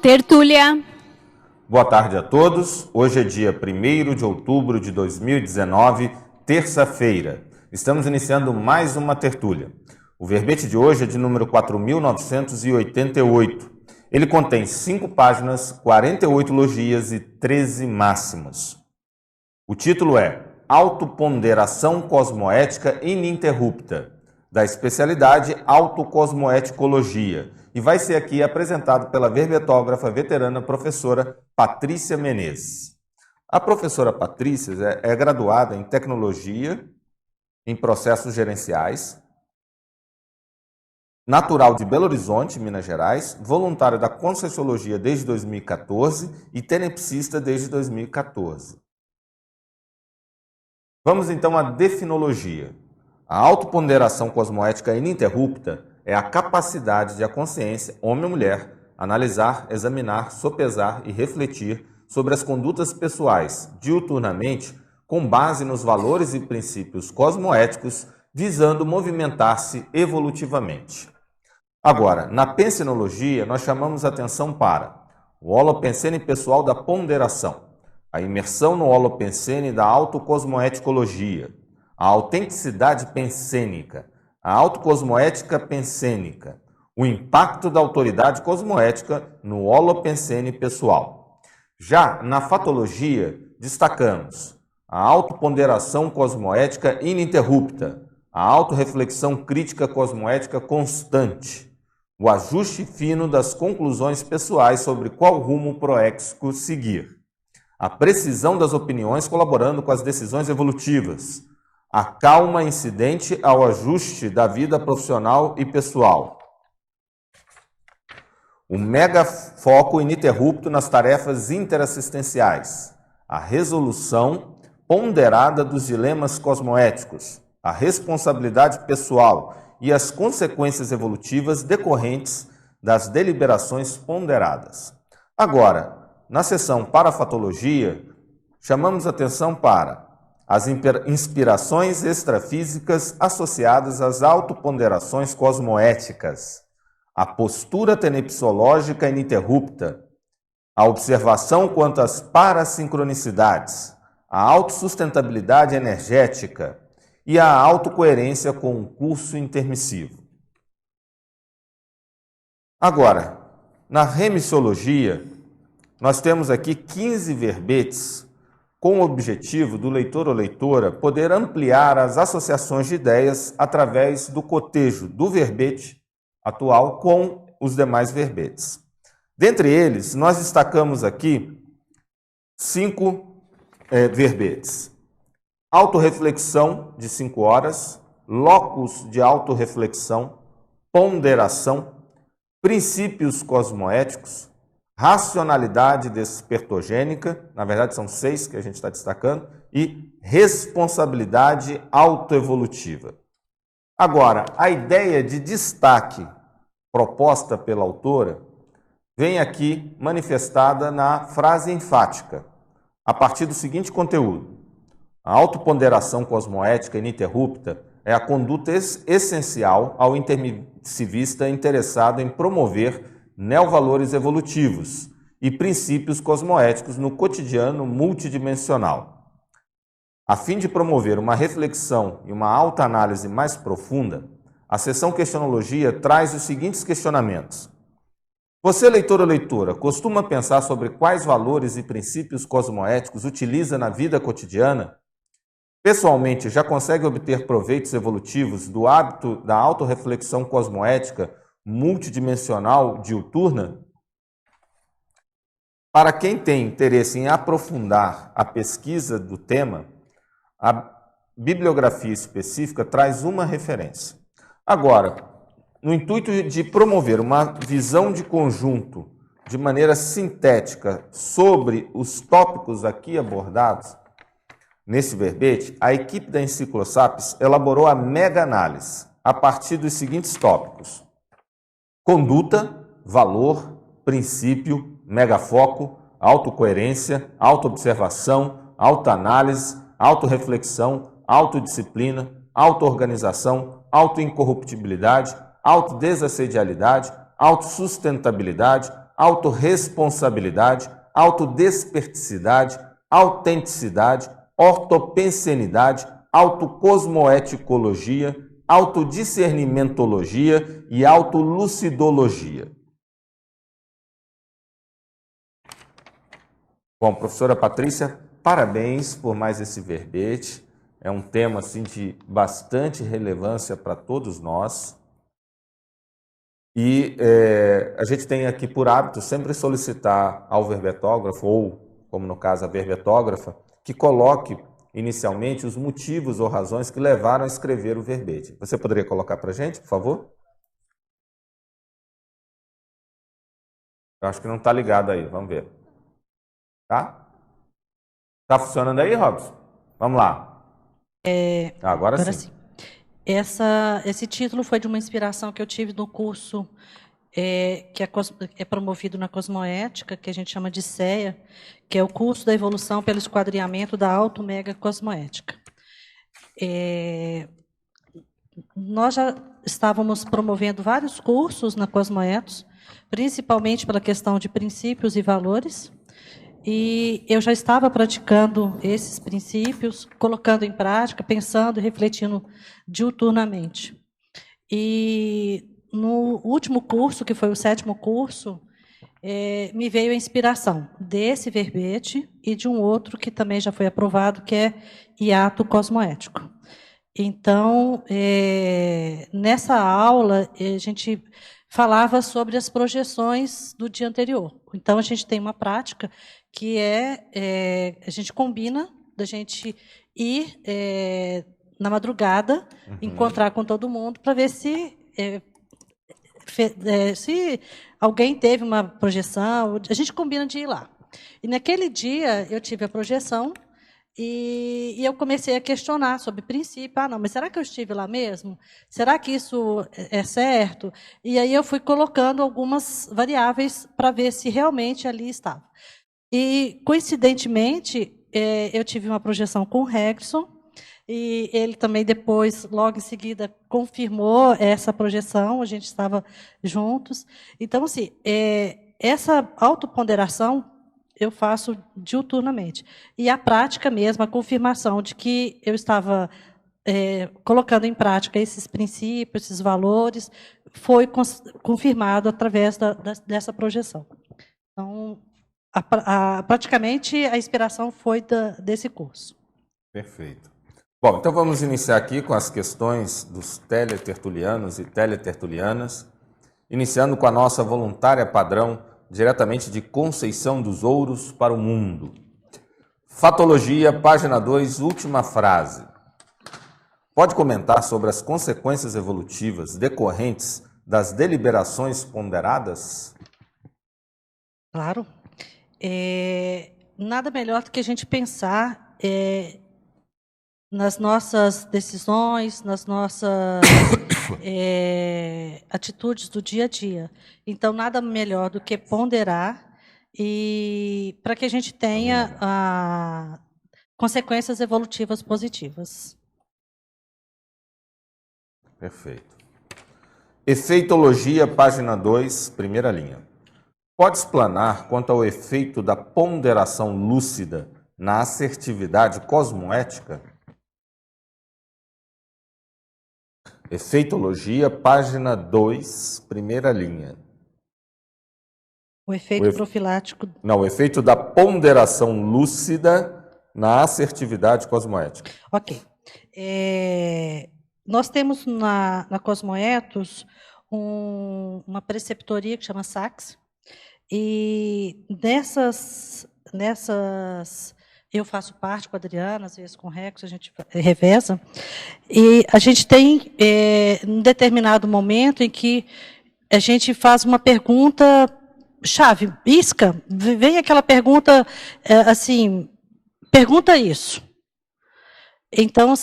Tertúlia. Boa tarde a todos. Hoje é dia 1º de outubro de 2019, terça-feira. Estamos iniciando mais uma tertúlia. O verbete de hoje é de número 4.988. Ele contém 5 páginas, 48 logias e 13 máximos. O título é Autoponderação Cosmoética Ininterrupta, da especialidade Autocosmoeticologia, e vai ser aqui apresentado pela verbetógrafa veterana professora Patrícia Menezes. A professora Patrícia é graduada em Tecnologia em Processos Gerenciais, natural de Belo Horizonte, Minas Gerais, voluntária da Conscienciologia desde 2014 e tenepsista desde 2014. Vamos então à definologia. A autoponderação cosmoética ininterrupta é a capacidade de a consciência, homem ou mulher, analisar, examinar, sopesar e refletir sobre as condutas pessoais, diuturnamente, com base nos valores e princípios cosmoéticos, visando movimentar-se evolutivamente. Agora, na pensenologia, nós chamamos atenção para o holopensene pessoal da ponderação, a imersão no holopensene da autocosmoeticologia, a autenticidade pensênica, a autocosmoética pensênica, o impacto da autoridade cosmoética no holopensene pessoal. Já na fatologia, destacamos a autoponderação cosmoética ininterrupta, a autorreflexão crítica cosmoética constante, o ajuste fino das conclusões pessoais sobre qual rumo proéxico seguir, a precisão das opiniões colaborando com as decisões evolutivas, a calma incidente ao ajuste da vida profissional e pessoal, o megafoco ininterrupto nas tarefas interassistenciais, a resolução ponderada dos dilemas cosmoéticos, a responsabilidade pessoal e as consequências evolutivas decorrentes das deliberações ponderadas. Agora, na seção parafatologia, chamamos atenção para as inspirações extrafísicas associadas às autoponderações cosmoéticas, a postura tenepsológica ininterrupta, a observação quanto às parassincronicidades, a autossustentabilidade energética e a autocoerência com o curso intermissivo. Agora, na remissiologia, nós temos aqui 15 verbetes com o objetivo do leitor ou leitora poder ampliar as associações de ideias através do cotejo do verbete atual com os demais verbetes. Dentre eles, nós destacamos aqui 5 verbetes. Autorreflexão de 5 horas, locus de autorreflexão, ponderação, princípios cosmoéticos, racionalidade despertogênica, na verdade são 6 que a gente está destacando, e responsabilidade autoevolutiva. Agora, a ideia de destaque proposta pela autora vem aqui manifestada na frase enfática, a partir do seguinte conteúdo: a autoponderação cosmoética ininterrupta é a conduta essencial ao intermissivista interessado em promover neovalores evolutivos e princípios cosmoéticos no cotidiano multidimensional. A fim de promover uma reflexão e uma autoanálise mais profunda, a seção Questionologia traz os seguintes questionamentos. Você, leitor ou leitora, costuma pensar sobre quais valores e princípios cosmoéticos utiliza na vida cotidiana? Pessoalmente, já consegue obter proveitos evolutivos do hábito da autorreflexão cosmoética multidimensional diuturna? Para quem tem interesse em aprofundar a pesquisa do tema, a bibliografia específica traz uma referência. Agora, no intuito de promover uma visão de conjunto de maneira sintética sobre os tópicos aqui abordados nesse verbete, a equipe da Enciclosapiens elaborou a mega-análise a partir dos seguintes tópicos: conduta, valor, princípio, megafoco, autocoerência, autoobservação, autoanálise, autorreflexão, autodisciplina, autoorganização, autoincorruptibilidade, autodesassedialidade, autossustentabilidade, autorresponsabilidade, autodesperticidade, autenticidade, ortopensenidade, autocosmoeticologia, autodiscernimentologia e autolucidologia. Bom, professora Patrícia, parabéns por mais esse verbete. É um tema assim, de bastante relevância para todos nós. E a gente tem aqui por hábito sempre solicitar ao verbetógrafo, ou, como no caso, a verbetógrafa, que coloque inicialmente os motivos ou razões que levaram a escrever o verbete. Você poderia colocar para a gente, por favor? Eu acho que não está ligado aí, vamos ver. Tá? Tá funcionando aí, Robson? Vamos lá. Agora sim. Esse título foi de uma inspiração que eu tive no curso que é promovido na Cosmoética, que a gente chama de CEA, que é o curso da evolução pelo esquadrinhamento da auto-mega cosmoética. Nós já estávamos promovendo vários cursos na Cosmoetos, principalmente pela questão de princípios e valores, e eu já estava praticando esses princípios, colocando em prática, pensando e refletindo diuturnamente. E no último curso, que foi o 7º curso, me veio a inspiração desse verbete e de um outro que também já foi aprovado, que é hiato cosmoético. Então, nessa aula, a gente falava sobre as projeções do dia anterior. Então, a gente tem uma prática que a gente combina da gente ir na madrugada, encontrar com todo mundo, para ver se alguém teve uma projeção. A gente combina de ir lá. E naquele dia eu tive a projeção e eu comecei a questionar sobre princípio. Não, mas será que eu estive lá mesmo? Será que isso é certo? E aí eu fui colocando algumas variáveis para ver se realmente ali estava. E, coincidentemente, eu tive uma projeção com o Regson, e ele também depois, logo em seguida, confirmou essa projeção, a gente estava juntos. Então, assim, essa autoponderação eu faço diuturnamente. E a prática mesmo, a confirmação de que eu estava colocando em prática esses princípios, esses valores, foi confirmado através dessa projeção. Então, praticamente a inspiração foi desse curso. Perfeito. Bom, então vamos iniciar aqui com as questões dos teletertulianos e teletertulianas, iniciando com a nossa voluntária padrão, diretamente de Conceição dos Ouros para o Mundo. Fatologia, página 2, última frase. Pode comentar sobre as consequências evolutivas decorrentes das deliberações ponderadas? Claro. Nada melhor do que a gente pensar nas nossas decisões, nas nossas atitudes do dia a dia. Então, nada melhor do que ponderar e para que a gente tenha consequências evolutivas positivas. Perfeito. Efeitologia, página 2, primeira linha. Pode explanar quanto ao efeito da ponderação lúcida na assertividade cosmoética? Efeitologia, página 2, primeira linha. O efeito profilático... Não, o efeito da ponderação lúcida na assertividade cosmoética. Ok. Nós temos na Cosmoetos uma preceptoria que chama SACS, e nessas eu faço parte com a Adriana, às vezes com o Rex, a gente reveza, e a gente tem um determinado momento em que a gente faz uma pergunta chave, isca, vem aquela pergunta assim, pergunta isso. Então,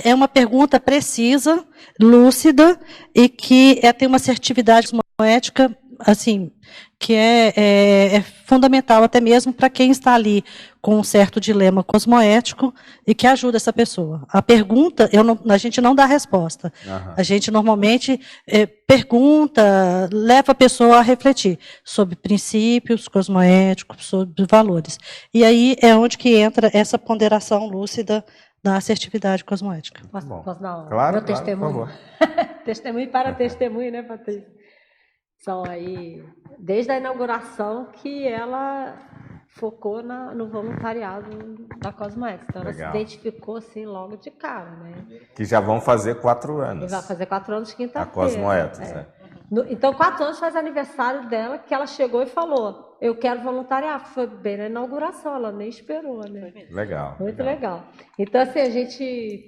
é uma pergunta precisa, lúcida, e que tem uma assertividade cosmoética assim, que é fundamental até mesmo para quem está ali com um certo dilema cosmoético e que ajuda essa pessoa. A pergunta, a gente não dá resposta. Aham. A gente normalmente pergunta, leva a pessoa a refletir sobre princípios cosmoéticos, sobre valores. E aí é onde que entra essa ponderação lúcida da assertividade cosmoética. Posso dar Claro, meu claro, testemunho? por favor. Testemunho para testemunho, né, Patrícia? São aí, desde a inauguração que ela focou no voluntariado da Cosmoética. Então, ela Legal. se identificou assim logo de cara, né? Que já vão fazer 4 E anos. vai fazer 4 anos A quinta-feira. Cosmoetos, né? Então, 4 anos faz aniversário dela, que ela chegou e falou, eu quero voluntariar. Foi bem na inauguração, ela nem esperou, né? Legal. Muito legal. Então, assim, a gente,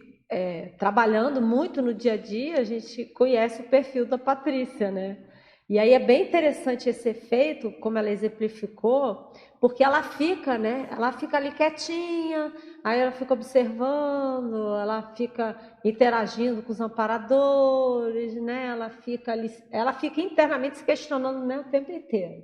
trabalhando muito no dia a dia, a gente conhece o perfil da Patrícia, né? E aí é bem interessante esse efeito, como ela exemplificou, porque ela fica, né? Ela fica ali quietinha, aí ela fica observando, ela fica interagindo com os amparadores, né? Ela fica internamente se questionando, né, o tempo inteiro.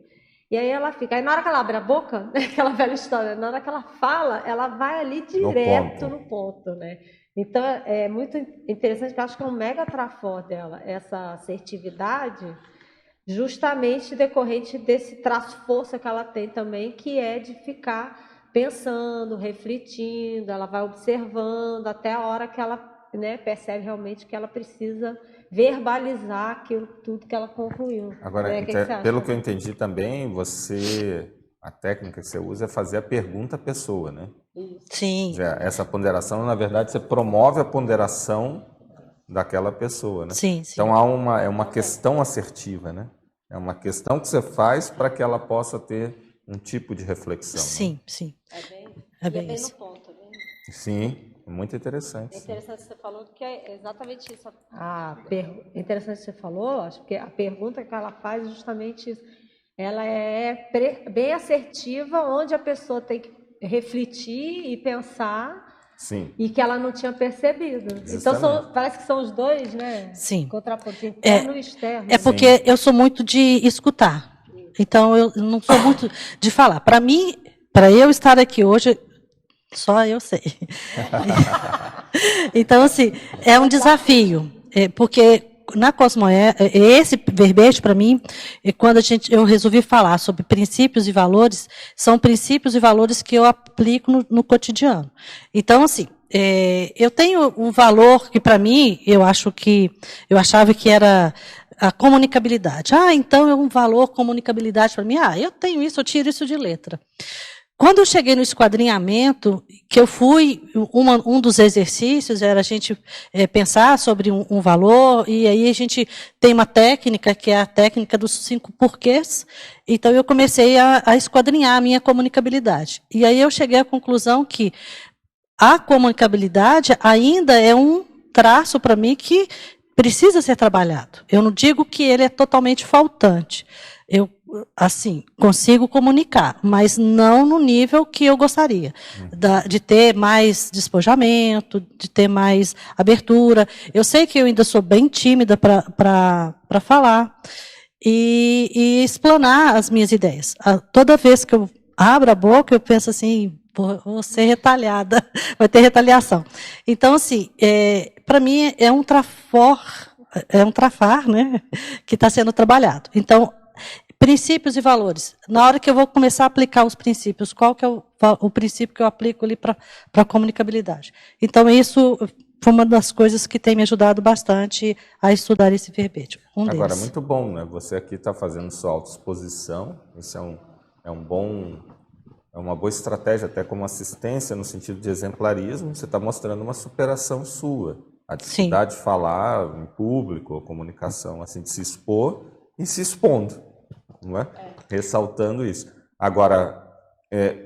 E aí ela fica, aí na hora que ela abre a boca, né, aquela velha história, na hora que ela fala, ela vai ali direto no ponto, né? Então é muito interessante, porque eu acho que é um mega trafó dela, essa assertividade, justamente decorrente desse traço-força que ela tem também, que é de ficar pensando, refletindo, ela vai observando até a hora que ela, né, percebe realmente que ela precisa verbalizar aquilo tudo que ela concluiu. Agora, né? Que você acha? pelo que eu entendi também, a técnica que você usa é fazer a pergunta à pessoa, né? Sim. Quer dizer, essa ponderação, na verdade, você promove a ponderação daquela pessoa, né? Sim, sim. Então é uma questão assertiva, né? É uma questão que você faz para que ela possa ter um tipo de reflexão. Sim, né? sim. É bem bem isso. no ponto. Bem... Sim, muito interessante. É interessante que você falou, que é exatamente isso. Interessante que você falou, acho que a pergunta que ela faz é justamente isso. Ela é bem assertiva, onde a pessoa tem que refletir e pensar. Sim. E que ela não tinha percebido. Justamente. Então parece que são os dois, né? Sim. Contrapontos, interno e externo. É porque eu sou muito de escutar. Então eu não sou muito de falar. Para mim, para eu estar aqui hoje, só eu sei. Então, assim, é um desafio. Porque na Cosmoética, esse verbete, para mim, quando eu resolvi falar sobre princípios e valores, são princípios e valores que eu aplico no cotidiano. Então, assim, eu tenho um valor que, para mim, eu achava que era a comunicabilidade. Então é um valor comunicabilidade para mim. Eu tenho isso, eu tiro isso de letra. Quando eu cheguei no esquadrinhamento, que eu fui, um dos exercícios era a gente pensar sobre um valor, e aí a gente tem uma técnica, que é a técnica dos 5 porquês, então eu comecei a esquadrinhar a minha comunicabilidade. E aí eu cheguei à conclusão que a comunicabilidade ainda é um traço para mim que precisa ser trabalhado. Eu não digo que ele é totalmente faltante. Eu, assim, consigo comunicar, mas não no nível que eu gostaria. De ter mais despojamento, de ter mais abertura. Eu sei que eu ainda sou bem tímida para falar e explanar as minhas ideias. Toda vez que eu abro a boca, eu penso assim, vou ser retalhada, vai ter retaliação. Então, assim, para mim é um trafar, né, que está sendo trabalhado. Então, princípios e valores. Na hora que eu vou começar a aplicar os princípios, qual que é o princípio que eu aplico ali para a comunicabilidade? Então, isso foi uma das coisas que tem me ajudado bastante a estudar esse verbete. Agora, muito bom, né? Você aqui está fazendo sua autoexposição, isso é uma boa estratégia, até como assistência, no sentido de exemplarismo, você está mostrando uma superação sua. A dificuldade de falar em público, ou comunicação, assim, de se expor e se expondo. Não é? Ressaltando isso. Agora,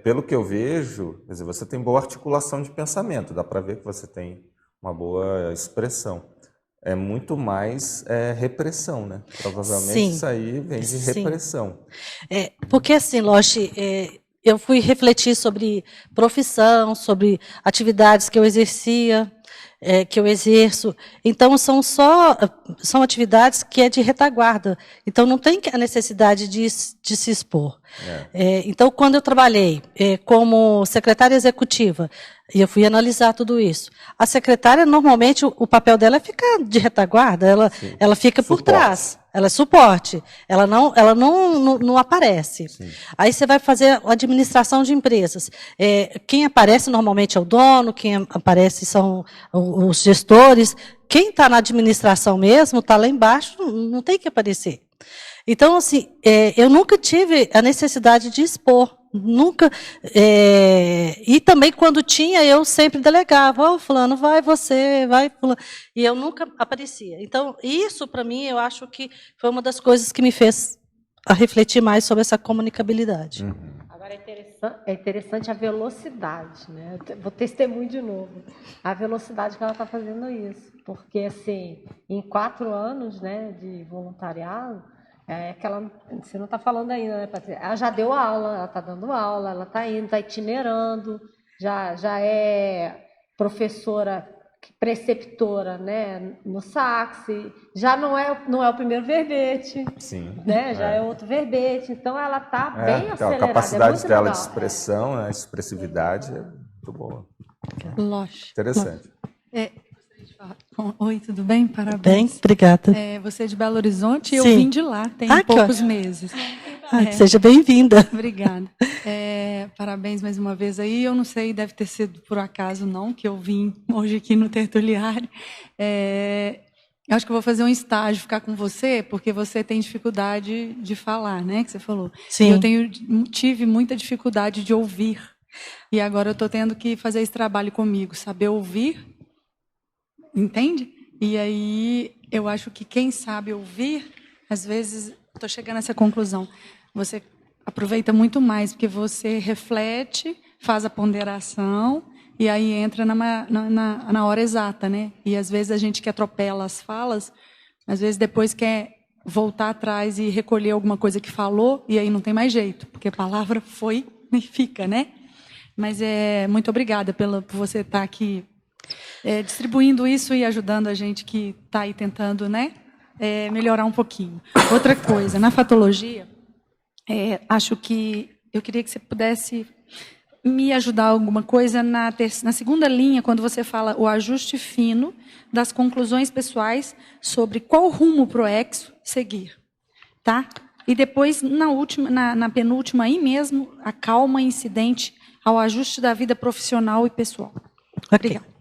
pelo que eu vejo, quer dizer, você tem boa articulação de pensamento, dá para ver que você tem uma boa expressão. É muito mais repressão, né? Provavelmente isso aí vem de repressão. Porque assim, Loche, eu fui refletir sobre profissão, sobre atividades que eu exercia, que eu exerço. Então, são atividades que é de retaguarda. Então, não tem a necessidade de se expor. Então, quando eu trabalhei como secretária executiva, e eu fui analisar tudo isso, a secretária, normalmente, o papel dela é ficar de retaguarda, ela fica por trás. Ela é suporte, ela não aparece. Sim. Aí você vai fazer a administração de empresas. Quem aparece normalmente é o dono, quem aparece são os gestores. Quem está na administração mesmo, está lá embaixo, não tem que aparecer. Então, assim, eu nunca tive a necessidade de expor. Nunca. E também, quando tinha, eu sempre delegava. Fulano, vai você, vai fulano. E eu nunca aparecia. Então, isso, para mim, eu acho que foi uma das coisas que me fez a refletir mais sobre essa comunicabilidade. Agora, é interessante a velocidade, né? Eu vou testemunho de novo. A velocidade que ela está fazendo isso. Porque, assim, em 4 anos, né, de voluntariado, você não está falando ainda, né, Patrícia? Ela já deu aula, ela está dando aula, ela está indo, está itinerando, já é professora, preceptora, né, no sax, já não é o primeiro verbete. Sim. Né, já é outro verbete, então ela está bem acelerada. A capacidade dela de expressão, a expressividade é muito boa. Lógico. Interessante. Oi, tudo bem? Parabéns. Bem, obrigada. Você é de Belo Horizonte e eu vim de lá, tem poucos meses. Seja bem-vinda. Obrigada. Parabéns mais uma vez aí. Eu não sei, deve ter sido por acaso não, que eu vim hoje aqui no Tertuliário. Eu acho que eu vou fazer um estágio, ficar com você, porque você tem dificuldade de falar, né, que você falou. Sim. Eu tive muita dificuldade de ouvir. E agora eu estou tendo que fazer esse trabalho comigo, saber ouvir. Entende? E aí, eu acho que quem sabe ouvir, às vezes, estou chegando a essa conclusão, você aproveita muito mais, porque você reflete, faz a ponderação, e aí entra na hora exata, né? E às vezes a gente que atropela as falas, às vezes depois quer voltar atrás e recolher alguma coisa que falou, e aí não tem mais jeito, porque a palavra foi e fica, né? Mas muito obrigada por você estar aqui distribuindo isso e ajudando a gente que está aí tentando, né, melhorar um pouquinho. Outra coisa, na fatologia, acho que eu queria que você pudesse me ajudar alguma coisa na segunda linha, quando você fala o ajuste fino das conclusões pessoais sobre qual rumo pro Exo seguir, tá? E depois, na penúltima aí mesmo, a calma incidente ao ajuste da vida profissional e pessoal. Okay. Obrigada.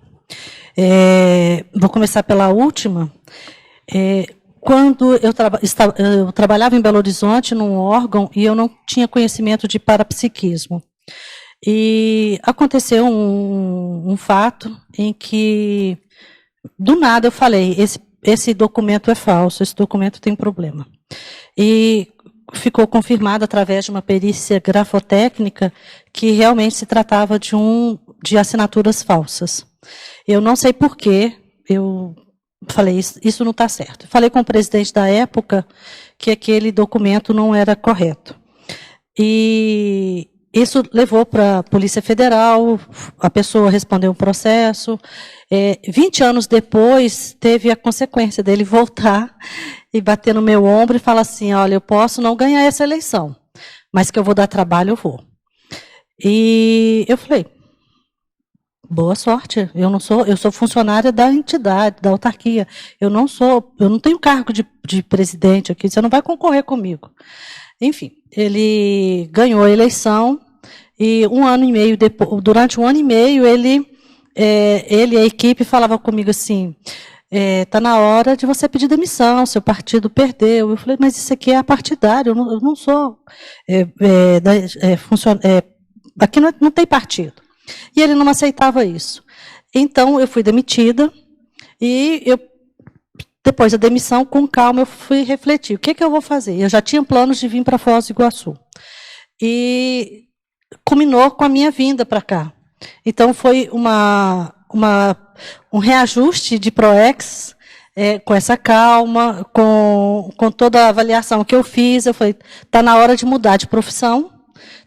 Vou começar pela última. Quando eu trabalhava em Belo Horizonte, num órgão, e eu não tinha conhecimento de parapsiquismo. E aconteceu um fato em que, do nada, eu falei, esse documento é falso, esse documento tem problema. E ficou confirmado através de uma perícia grafotécnica que realmente se tratava de assinaturas falsas. Eu não sei por quê, eu falei, isso não está certo. Falei com o presidente da época que aquele documento não era correto. E isso levou para a Polícia Federal, a pessoa respondeu um processo. 20 anos depois, teve a consequência dele voltar e bater no meu ombro e falar assim, olha, eu posso não ganhar essa eleição, mas que eu vou dar trabalho, eu vou. E eu falei, boa sorte, eu sou funcionária da entidade, da autarquia, eu não tenho cargo de presidente aqui, você não vai concorrer comigo. Enfim, ele ganhou a eleição e durante um ano e meio, ele e a equipe falavam comigo assim, está na hora de você pedir demissão, seu partido perdeu. Eu falei, mas isso aqui é partidário, eu não sou aqui não tem partido. E ele não aceitava isso. Então, eu fui demitida e depois da demissão, com calma, eu fui refletir. O que eu vou fazer? Eu já tinha planos de vir para Foz do Iguaçu. E culminou com a minha vinda para cá. Então, foi um reajuste de PROEX, com essa calma, com toda a avaliação que eu fiz. Eu falei, está na hora de mudar de profissão,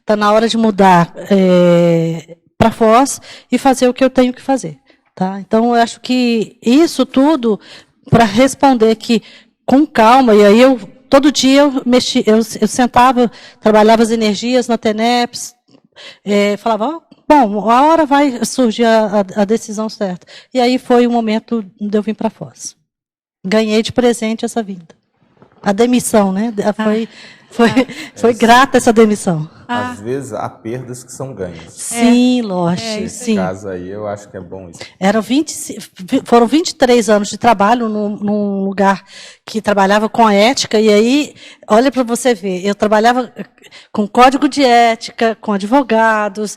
está na hora de mudar para Foz e fazer o que eu tenho que fazer. Tá? Então, eu acho que isso tudo, para responder que com calma, e aí todo dia eu sentava, trabalhava as energias na TENEPS, falava, bom, a hora vai surgir a decisão certa. E aí foi o momento de eu vir para Foz. Ganhei de presente essa vinda. A demissão, né? Foi grata essa demissão. Às vezes há perdas que são ganhas. Sim, lógico. Nesse caso aí, eu acho que é bom isso. Foram 23 anos de trabalho num lugar que trabalhava com a ética, e aí, olha para você ver, eu trabalhava com código de ética, com advogados,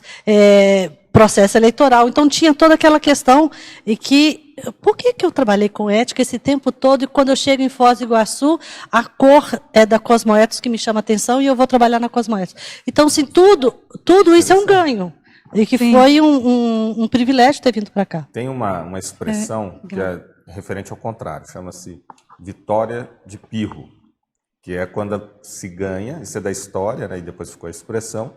processo eleitoral, então tinha toda aquela questão e que por que eu trabalhei com ética esse tempo todo e quando eu chego em Foz do Iguaçu, a cor é da Cosmoetos que me chama a atenção e eu vou trabalhar na Cosmoetos. Então, assim, tudo isso é um ganho. E que foi um privilégio ter vindo para cá. Tem uma expressão que é referente ao contrário, chama-se vitória de pirro, que é quando se ganha, isso é da história, né, e depois ficou a expressão.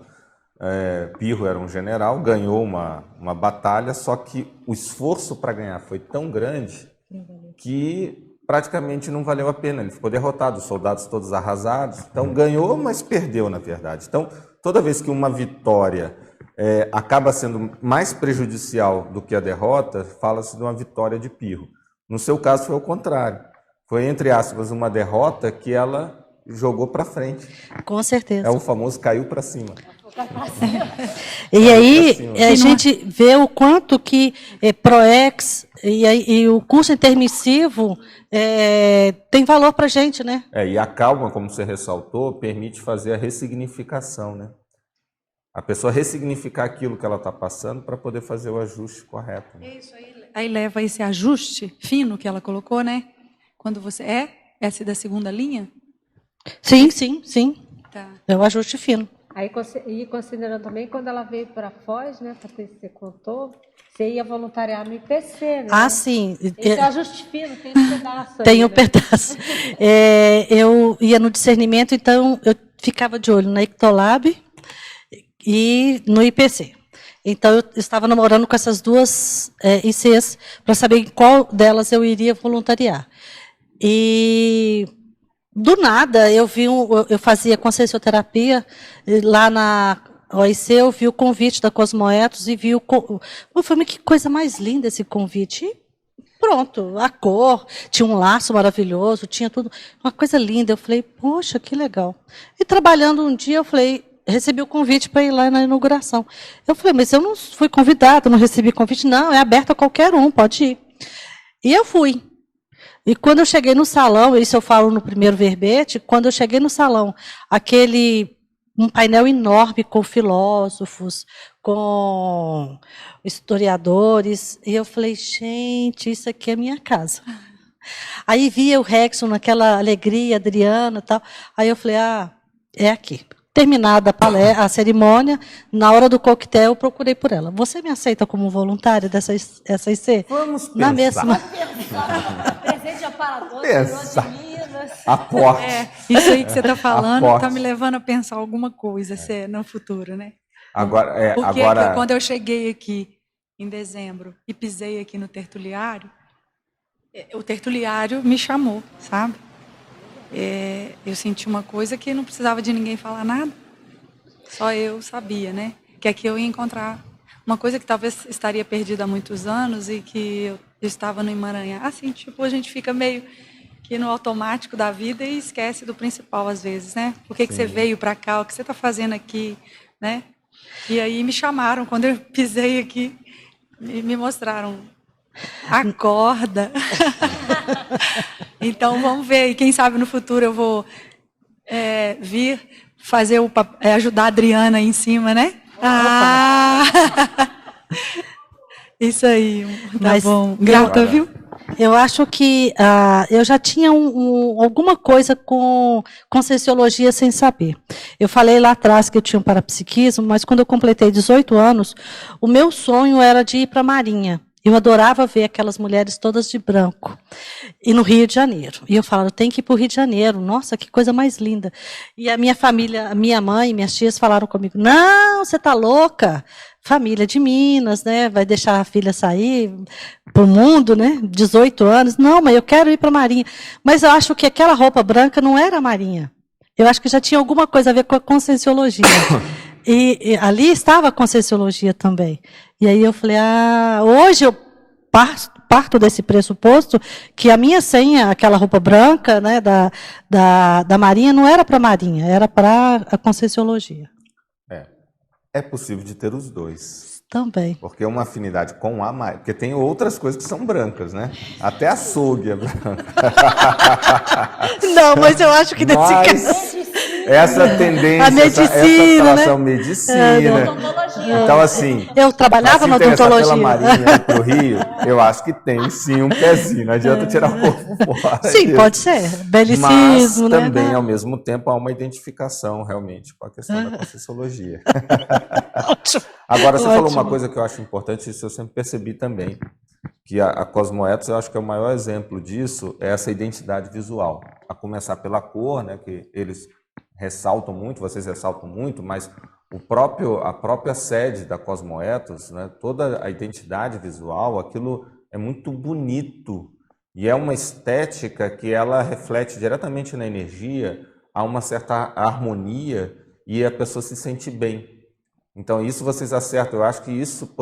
Pirro era um general, ganhou uma batalha, só que o esforço para ganhar foi tão grande que praticamente não valeu a pena. Ele ficou derrotado, os soldados todos arrasados. Então ganhou, mas perdeu, na verdade. Então, toda vez que uma vitória acaba sendo mais prejudicial do que a derrota, fala-se de uma vitória de pirro. No seu caso foi o contrário. Foi, entre aspas, uma derrota que ela jogou para frente. Com certeza. É o famoso caiu para cima. E aí a gente vê o quanto que ProEx e o curso intermissivo tem valor para a gente, né? E a calma, como você ressaltou, permite fazer a ressignificação, né? A pessoa ressignificar aquilo que ela está passando para poder fazer o ajuste correto. Né? Isso aí leva esse ajuste fino que ela colocou, né? Quando você essa da segunda linha? Sim. Tá. É o ajuste fino. Aí, e considerando também, quando ela veio para Foz, né, Patrícia, você contou, você ia voluntariar no IPC, né? Ah, sim. Esse ajuste fino, tem um pedaço. Tem um pedaço. Eu ia no discernimento, então eu ficava de olho na Ictolab e no IPC. Então, eu estava namorando com essas duas ICs para saber em qual delas eu iria voluntariar. E do nada, eu fazia consciencioterapia lá na OIC, eu vi o convite da Cosmoetos e vi eu falei, que coisa mais linda esse convite. E pronto, a cor, tinha um laço maravilhoso, tinha tudo, uma coisa linda. Eu falei, poxa, que legal. E trabalhando um dia, eu falei, recebi o convite para ir lá na inauguração. Eu falei, mas eu não fui convidada, não recebi convite. Não, é aberto a qualquer um, pode ir. E eu fui. E quando eu cheguei no salão, isso eu falo no primeiro verbete, quando eu cheguei no salão, um painel enorme com filósofos, com historiadores, e eu falei, gente, isso aqui é minha casa. Aí via o Rexon naquela alegria, Adriana e tal, aí eu falei, é aqui. Terminada a cerimônia, na hora do coquetel, eu procurei por ela. Você me aceita como voluntária dessa IC? Vamos pensar. Na mesma. Presente de aparador, Pensa. de Minas. Aporte. Isso aí que você está falando Aporte. está me levando a pensar alguma coisa no futuro, né? Porque quando eu cheguei aqui em dezembro e pisei aqui no tertuliário, o tertuliário me chamou, sabe? Eu senti uma coisa que não precisava de ninguém falar nada. Só eu sabia, né? Que aqui eu ia encontrar uma coisa que talvez estaria perdida há muitos anos e que eu estava no emaranhado. Assim, tipo, a gente fica meio que no automático da vida e esquece do principal às vezes, né? Por que você veio para cá? O que você está fazendo aqui? Né? E aí me chamaram quando eu pisei aqui e me mostraram. Acorda. Então vamos ver, e quem sabe no futuro eu vou vir fazer ajudar a Adriana aí em cima, né? Isso aí, tá bom. Grata, viu? Eu acho que eu já tinha alguma coisa com Conscienciologia sem saber. Eu falei lá atrás que eu tinha um parapsiquismo, mas quando eu completei 18 anos, o meu sonho era de ir para a Marinha. Eu adorava ver aquelas mulheres todas de branco. E no Rio de Janeiro. E eu falava, eu tenho que ir para o Rio de Janeiro. Nossa, que coisa mais linda. E a minha família, a minha mãe e minhas tias falaram comigo, não, você está louca. Família de Minas, né? Vai deixar a filha sair para o mundo, né? 18 anos. Não, mas eu quero ir para a Marinha. Mas eu acho que aquela roupa branca não era a Marinha. Eu acho que já tinha alguma coisa a ver com a Conscienciologia. E ali estava a Conscienciologia também. E aí eu falei, hoje eu parto desse pressuposto que a minha senha, aquela roupa branca, né, da Marinha, não era para a Marinha, era para a Conscienciologia. É possível de ter os dois. Também. Porque é uma afinidade com a Marinha. Porque tem outras coisas que são brancas, né? Até açougue é branca. Não, mas eu acho que nesse caso... Essa tendência, a medicina, essa relação né? medicina. Então, assim... Eu trabalhava na odontologia. Pela Marinha para o Rio, eu acho que tem, sim, um pezinho. Não adianta tirar o corpo fora. Sim, disso. Pode ser. Belicismo, mas né? também, ao mesmo tempo, há uma identificação, realmente, com a questão da Conscienciologia. Ótimo. Agora, você falou uma coisa que eu acho importante, isso eu sempre percebi também, que a Cosmoethos, eu acho que é o maior exemplo disso, é essa identidade visual. A começar pela cor, né, que eles ressaltam muito, vocês ressaltam muito, mas a própria sede da Cosmoethos, né, toda a identidade visual, aquilo é muito bonito e é uma estética que ela reflete diretamente na energia, há uma certa harmonia e a pessoa se sente bem. Então isso vocês acertam, eu acho que isso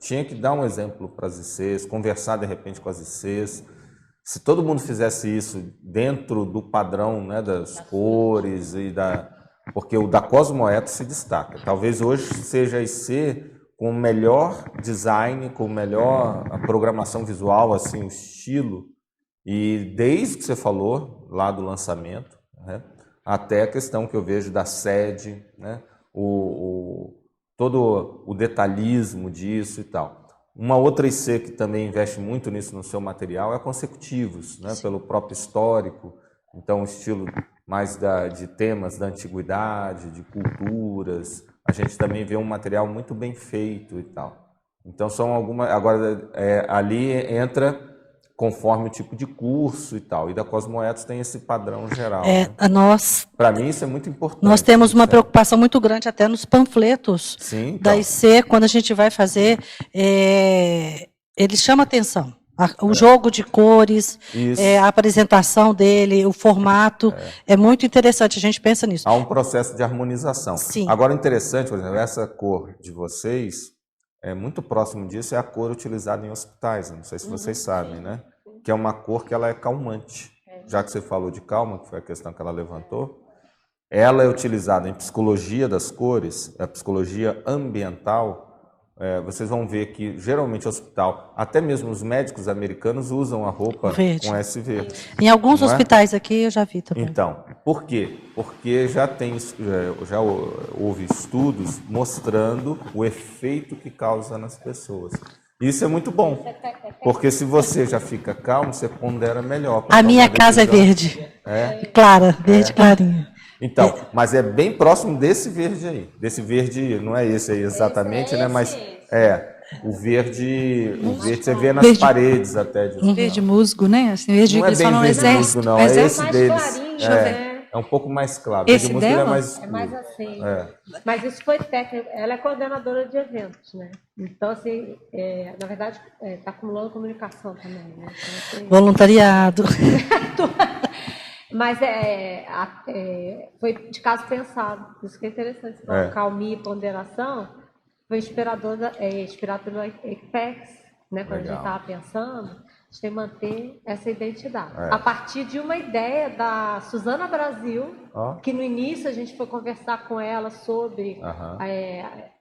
tinha que dar um exemplo para as ICs, conversar de repente com as ICs. Se todo mundo fizesse isso dentro do padrão, né, das cores, porque o da Cosmoethos se destaca. Talvez hoje seja a IC com o melhor design, com melhor programação visual, assim, o estilo. E desde que você falou lá do lançamento, né, até a questão que eu vejo da sede, né, todo o detalhismo disso e tal. Uma outra IC que também investe muito nisso no seu material é a Consecutivos, né? Pelo próprio histórico, então o estilo mais de temas da antiguidade, de culturas. A gente também vê um material muito bem feito e tal. Então são algumas... Agora, ali entra conforme o tipo de curso e tal. E da Cosmoethos tem esse padrão geral. Né? Para mim isso é muito importante. Nós temos uma preocupação muito grande até nos panfletos da IC, quando a gente vai fazer, ele chama atenção. O jogo de cores, a apresentação dele, o formato, é muito interessante, a gente pensa nisso. Há um processo de harmonização. Sim. Agora, interessante, por exemplo, essa cor de vocês, muito próximo disso é a cor utilizada em hospitais, não sei se vocês sabem, né? Que é uma cor que ela é calmante. Já que você falou de calma, que foi a questão que ela levantou, ela é utilizada em psicologia das cores, a psicologia ambiental. Vocês vão ver que geralmente o hospital, até mesmo os médicos americanos usam a roupa com esse verde. Em alguns hospitais aqui eu já vi também. Então, por quê? Porque já houve estudos mostrando o efeito que causa nas pessoas. Isso é muito bom, porque se você já fica calmo, você pondera melhor. A minha casa é verde, clara, verde clarinha. Então, mas é bem próximo desse verde aí. Desse verde, não é esse aí exatamente, né? Mas o verde você vê nas paredes até. Verde musgo, né? Assim, verde não é bem verde musgo, não. É esse deles. É um pouco mais claro. Esse dela? É mais escuro. É mais assim. Mas isso foi técnico. Ela é coordenadora de eventos, né? Então, assim, na verdade, está acumulando comunicação também, né? Então, assim... Voluntariado. Mas foi de caso pensado. Isso que é interessante. Então, calmia e ponderação foi inspirado pelo Equipex, né? Quando a gente estava pensando, a gente tem que manter essa identidade. A partir de uma ideia da Suzana Brasil, que no início a gente foi conversar com ela sobre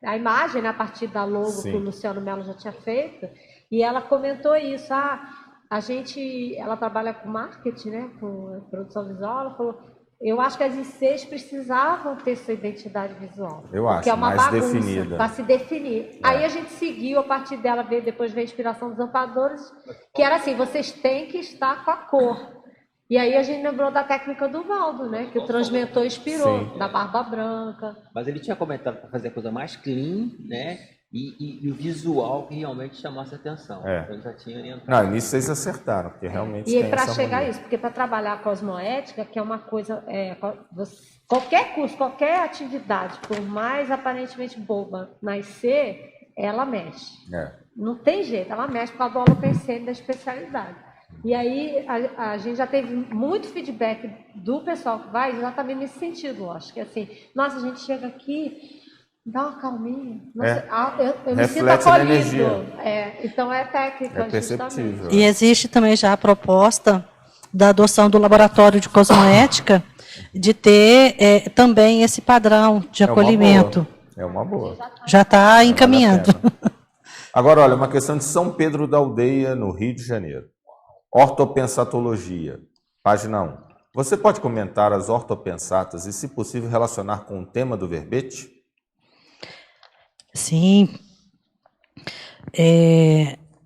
a imagem, né? A partir da logo que o Luciano Mello já tinha feito, e ela comentou isso. Ela trabalha com marketing, né, com produção visual. Ela falou, eu acho que as ICs precisavam ter sua identidade visual. Eu acho, porque é uma mais bagunça definida. Para se definir. Aí a gente seguiu, a partir dela, depois veio a inspiração dos ampadores, que era assim, vocês têm que estar com a cor. E aí a gente lembrou da técnica do Valdo, né, que o transmentor inspirou, da barba branca. Mas ele tinha comentado para fazer a coisa mais clean, né? E o visual que realmente chamasse atenção. Eu já tinha orientado. Não, nisso vocês acertaram, porque realmente E tem para essa chegar a harmonia. isso, porque para trabalhar a cosmoética, que é uma coisa, qualquer curso, qualquer atividade, por mais aparentemente boba nascer, ela mexe. Não tem jeito, ela mexe por causa do holopensene da especialidade. E aí a gente já teve muito feedback do pessoal que vai exatamente nesse sentido, eu acho que assim, nossa, a gente chega aqui, dá uma calminha, nossa, eu me sinto Reflete na acolhido. energia. Então é técnica, É perceptível. justamente. E existe também já a proposta da adoção do laboratório de cosmoética de ter também esse padrão de acolhimento. É uma boa. Já está encaminhando. Vale a pena. Agora, olha, uma questão de São Pedro da Aldeia, no Rio de Janeiro. Ortopensatologia, página 1. Você pode comentar as ortopensatas e, se possível, relacionar com o tema do verbete? Sim.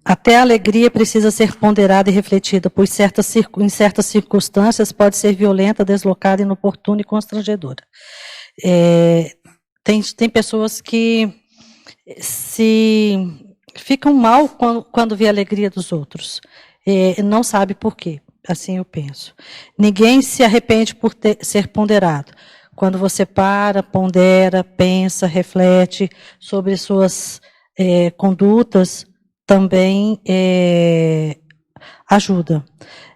Até a alegria precisa ser ponderada e refletida, pois em certas circunstâncias pode ser violenta, deslocada, inoportuna e constrangedora. Tem pessoas que se ficam mal quando vê a alegria dos outros. Não sabe por quê, assim eu penso. Ninguém se arrepende por ser ponderado. Quando você para, pondera, pensa, reflete sobre suas condutas, também ajuda.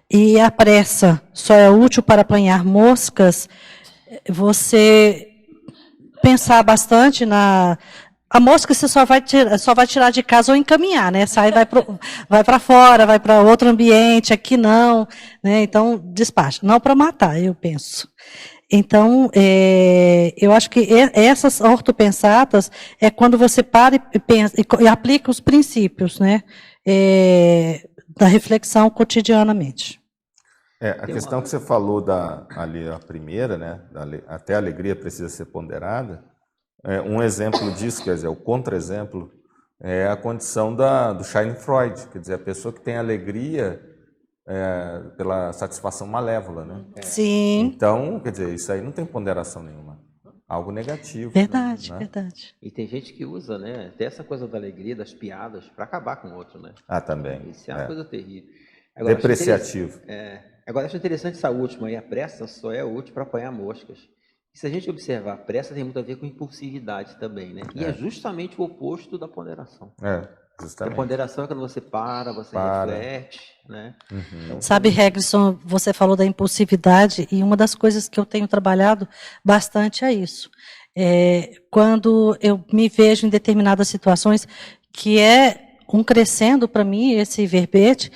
E a pressa só é útil para apanhar moscas, você pensar bastante a mosca você só vai tirar de casa ou encaminhar, né? Sai, vai para fora, vai para outro ambiente, aqui não, né? Então, despacha. Não para matar, eu penso. Então, eu acho que essas ortopensatas é quando você para e pensa, e aplica os princípios, né? Da reflexão cotidianamente. A questão que você falou ali, a primeira, né? Até a alegria precisa ser ponderada. Um exemplo disso, quer dizer, o contra-exemplo, é a condição do Schadenfreude, quer dizer, a pessoa que tem alegria pela satisfação malévola, né? Sim. Então, quer dizer, isso aí não tem ponderação nenhuma. Algo negativo. Verdade, né? verdade. E tem gente que usa, né, até essa coisa da alegria, das piadas, para acabar com o outro, né? Também. Isso é uma coisa terrível. Agora, depreciativo. Agora, acho interessante essa última aí, a pressa só é útil para apanhar moscas. E se a gente observar, a pressa tem muito a ver com impulsividade também, né? E é justamente o oposto da ponderação. Justamente. A ponderação é quando você para, reflete, né? Então, sabe, Reglisson, você falou da impulsividade, e uma das coisas que eu tenho trabalhado bastante é isso. Quando eu me vejo em determinadas situações, que um crescendo para mim, esse verbete,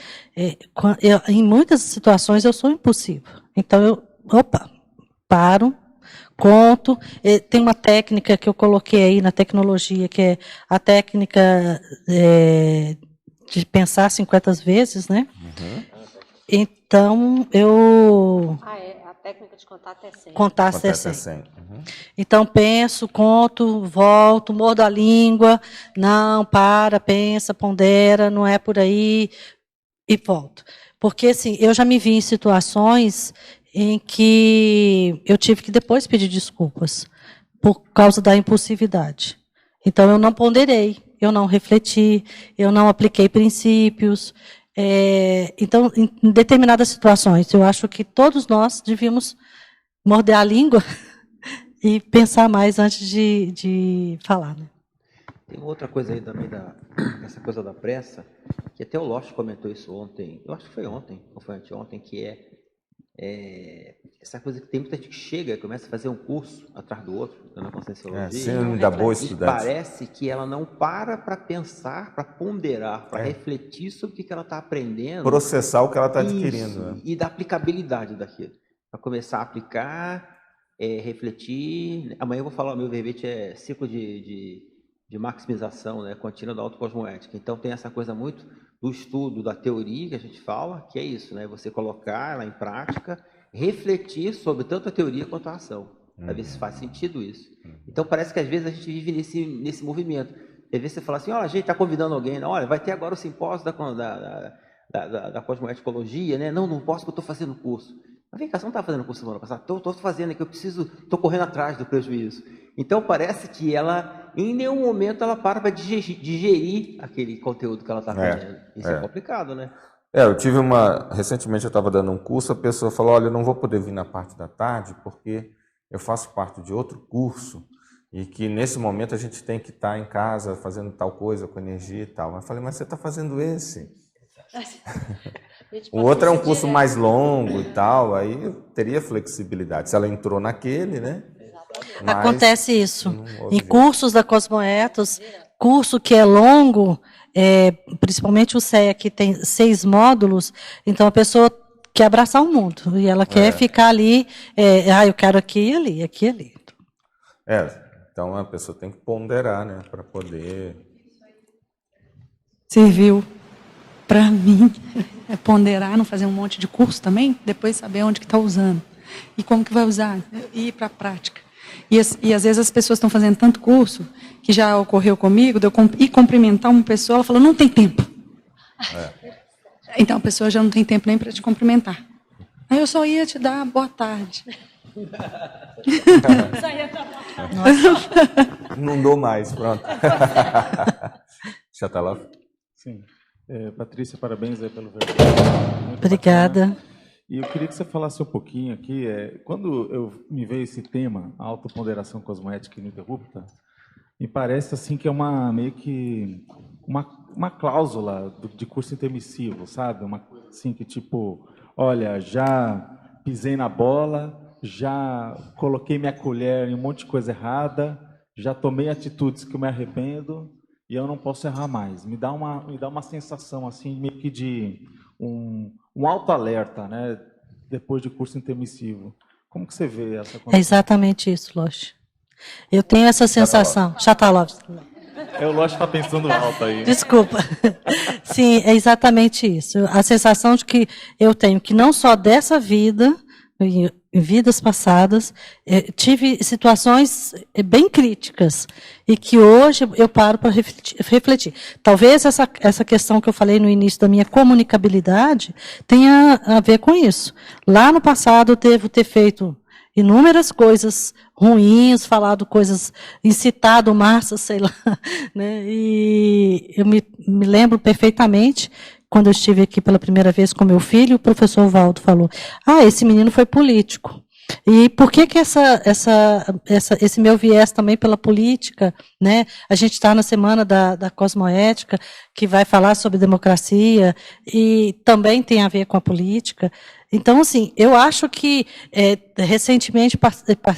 em muitas situações eu sou impulsiva. Então, paro, conto. Tem uma técnica que eu coloquei aí na tecnologia, que é a técnica de pensar 50 vezes, né? Então, A técnica de contar até 100. Contar até 100. Então, penso, conto, volto, mordo a língua, não, pensa, pondera, não é por aí, e volto. Porque, assim, eu já me vi em situações em que eu tive que depois pedir desculpas por causa da impulsividade. Então, eu não ponderei, eu não refleti, eu não apliquei princípios. Então, em determinadas situações, eu acho que todos nós devíamos morder a língua e pensar mais antes de falar. Né? Tem outra coisa aí também, essa coisa da pressa, que até o Lost comentou isso ontem, eu acho que foi ontem, ou foi anteontem, que essa coisa que tem muita gente que chega e começa a fazer um curso atrás do outro, na Conscienciologia. Síndrome da boa estudante. Parece que ela não para pensar, para ponderar, para refletir sobre o que ela está aprendendo. Processar o que ela está adquirindo. Né? E da aplicabilidade daquilo. Para começar a aplicar, refletir. Amanhã eu vou falar, o meu verbete é ciclo de maximização, né, contínua da autocosmoética. Então tem essa coisa muito do estudo, da teoria que a gente fala, que é isso, né? Você colocar ela em prática, refletir sobre tanto a teoria quanto a ação, para ver se faz sentido isso. Então parece que às vezes a gente vive nesse movimento. Às vezes você fala assim, a gente está convidando alguém, né? Olha, vai ter agora o simpósio da cosmoeticologia, né? Não posso porque eu estou fazendo curso. Mas vem cá, você não está fazendo curso semana passada? Estou fazendo aqui, estou correndo atrás do prejuízo. Então parece que ela, em nenhum momento, ela para digerir aquele conteúdo que ela está fazendo. Isso é complicado, né? Eu tive recentemente eu estava dando um curso, a pessoa falou, olha, eu não vou poder vir na parte da tarde porque eu faço parte de outro curso e que nesse momento a gente tem que estar em casa fazendo tal coisa com energia e tal. Mas eu falei, mas você está fazendo esse? O outro é um curso mais longo e tal, aí teria flexibilidade. Se ela entrou naquele, né? Mas acontece isso. Em cursos da Cosmoethos, curso que é longo, principalmente o CEA, que tem 6 módulos, então a pessoa quer abraçar o mundo, e ela quer ficar ali, eu quero aqui e ali, aqui e ali. Então a pessoa tem que ponderar, né, para poder... Serviu para mim ponderar, não fazer um monte de curso também, depois saber onde que está usando e como que vai usar, e ir para a prática. E às vezes as pessoas estão fazendo tanto curso, que já ocorreu comigo, de eu ir cumprimentar uma pessoa, ela falou, não tem tempo. Então a pessoa já não tem tempo nem para te cumprimentar. Aí eu só ia te dar boa tarde. Não dou mais, pronto. Já está lá? Sim. Patrícia, parabéns aí pelo verbete. Obrigada. Bacana. E eu queria que você falasse um pouquinho aqui, quando me veio esse tema, a autoponderação cosmoética ininterrupta, me parece assim que é meio que uma cláusula de curso intermissivo, sabe? Uma coisa assim que tipo, olha, já pisei na bola, já coloquei minha colher em um monte de coisa errada, já tomei atitudes que eu me arrependo e eu não posso errar mais. Me dá uma sensação assim, meio que de um autoalerta, né? Depois de curso intermissivo. Como que você vê essa coisa? É exatamente isso, Loche. Eu tenho essa sensação. Chatalovski. O Loche está pensando alto aí. Desculpa. Sim, é exatamente isso. A sensação de que eu tenho que não só dessa vida, em vidas passadas, tive situações bem críticas e que hoje eu paro para refletir. Talvez essa questão que eu falei no início da minha comunicabilidade tenha a ver com isso. Lá no passado eu devo ter feito inúmeras coisas ruins, falado coisas, incitado massa, sei lá, né? E eu me lembro perfeitamente, quando eu estive aqui pela primeira vez com meu filho, o professor Valdo falou, esse menino foi político. E por que esse meu viés também pela política, né? A gente está na semana da Cosmoética, que vai falar sobre democracia, e também tem a ver com a política. Então, assim, eu acho que, recentemente,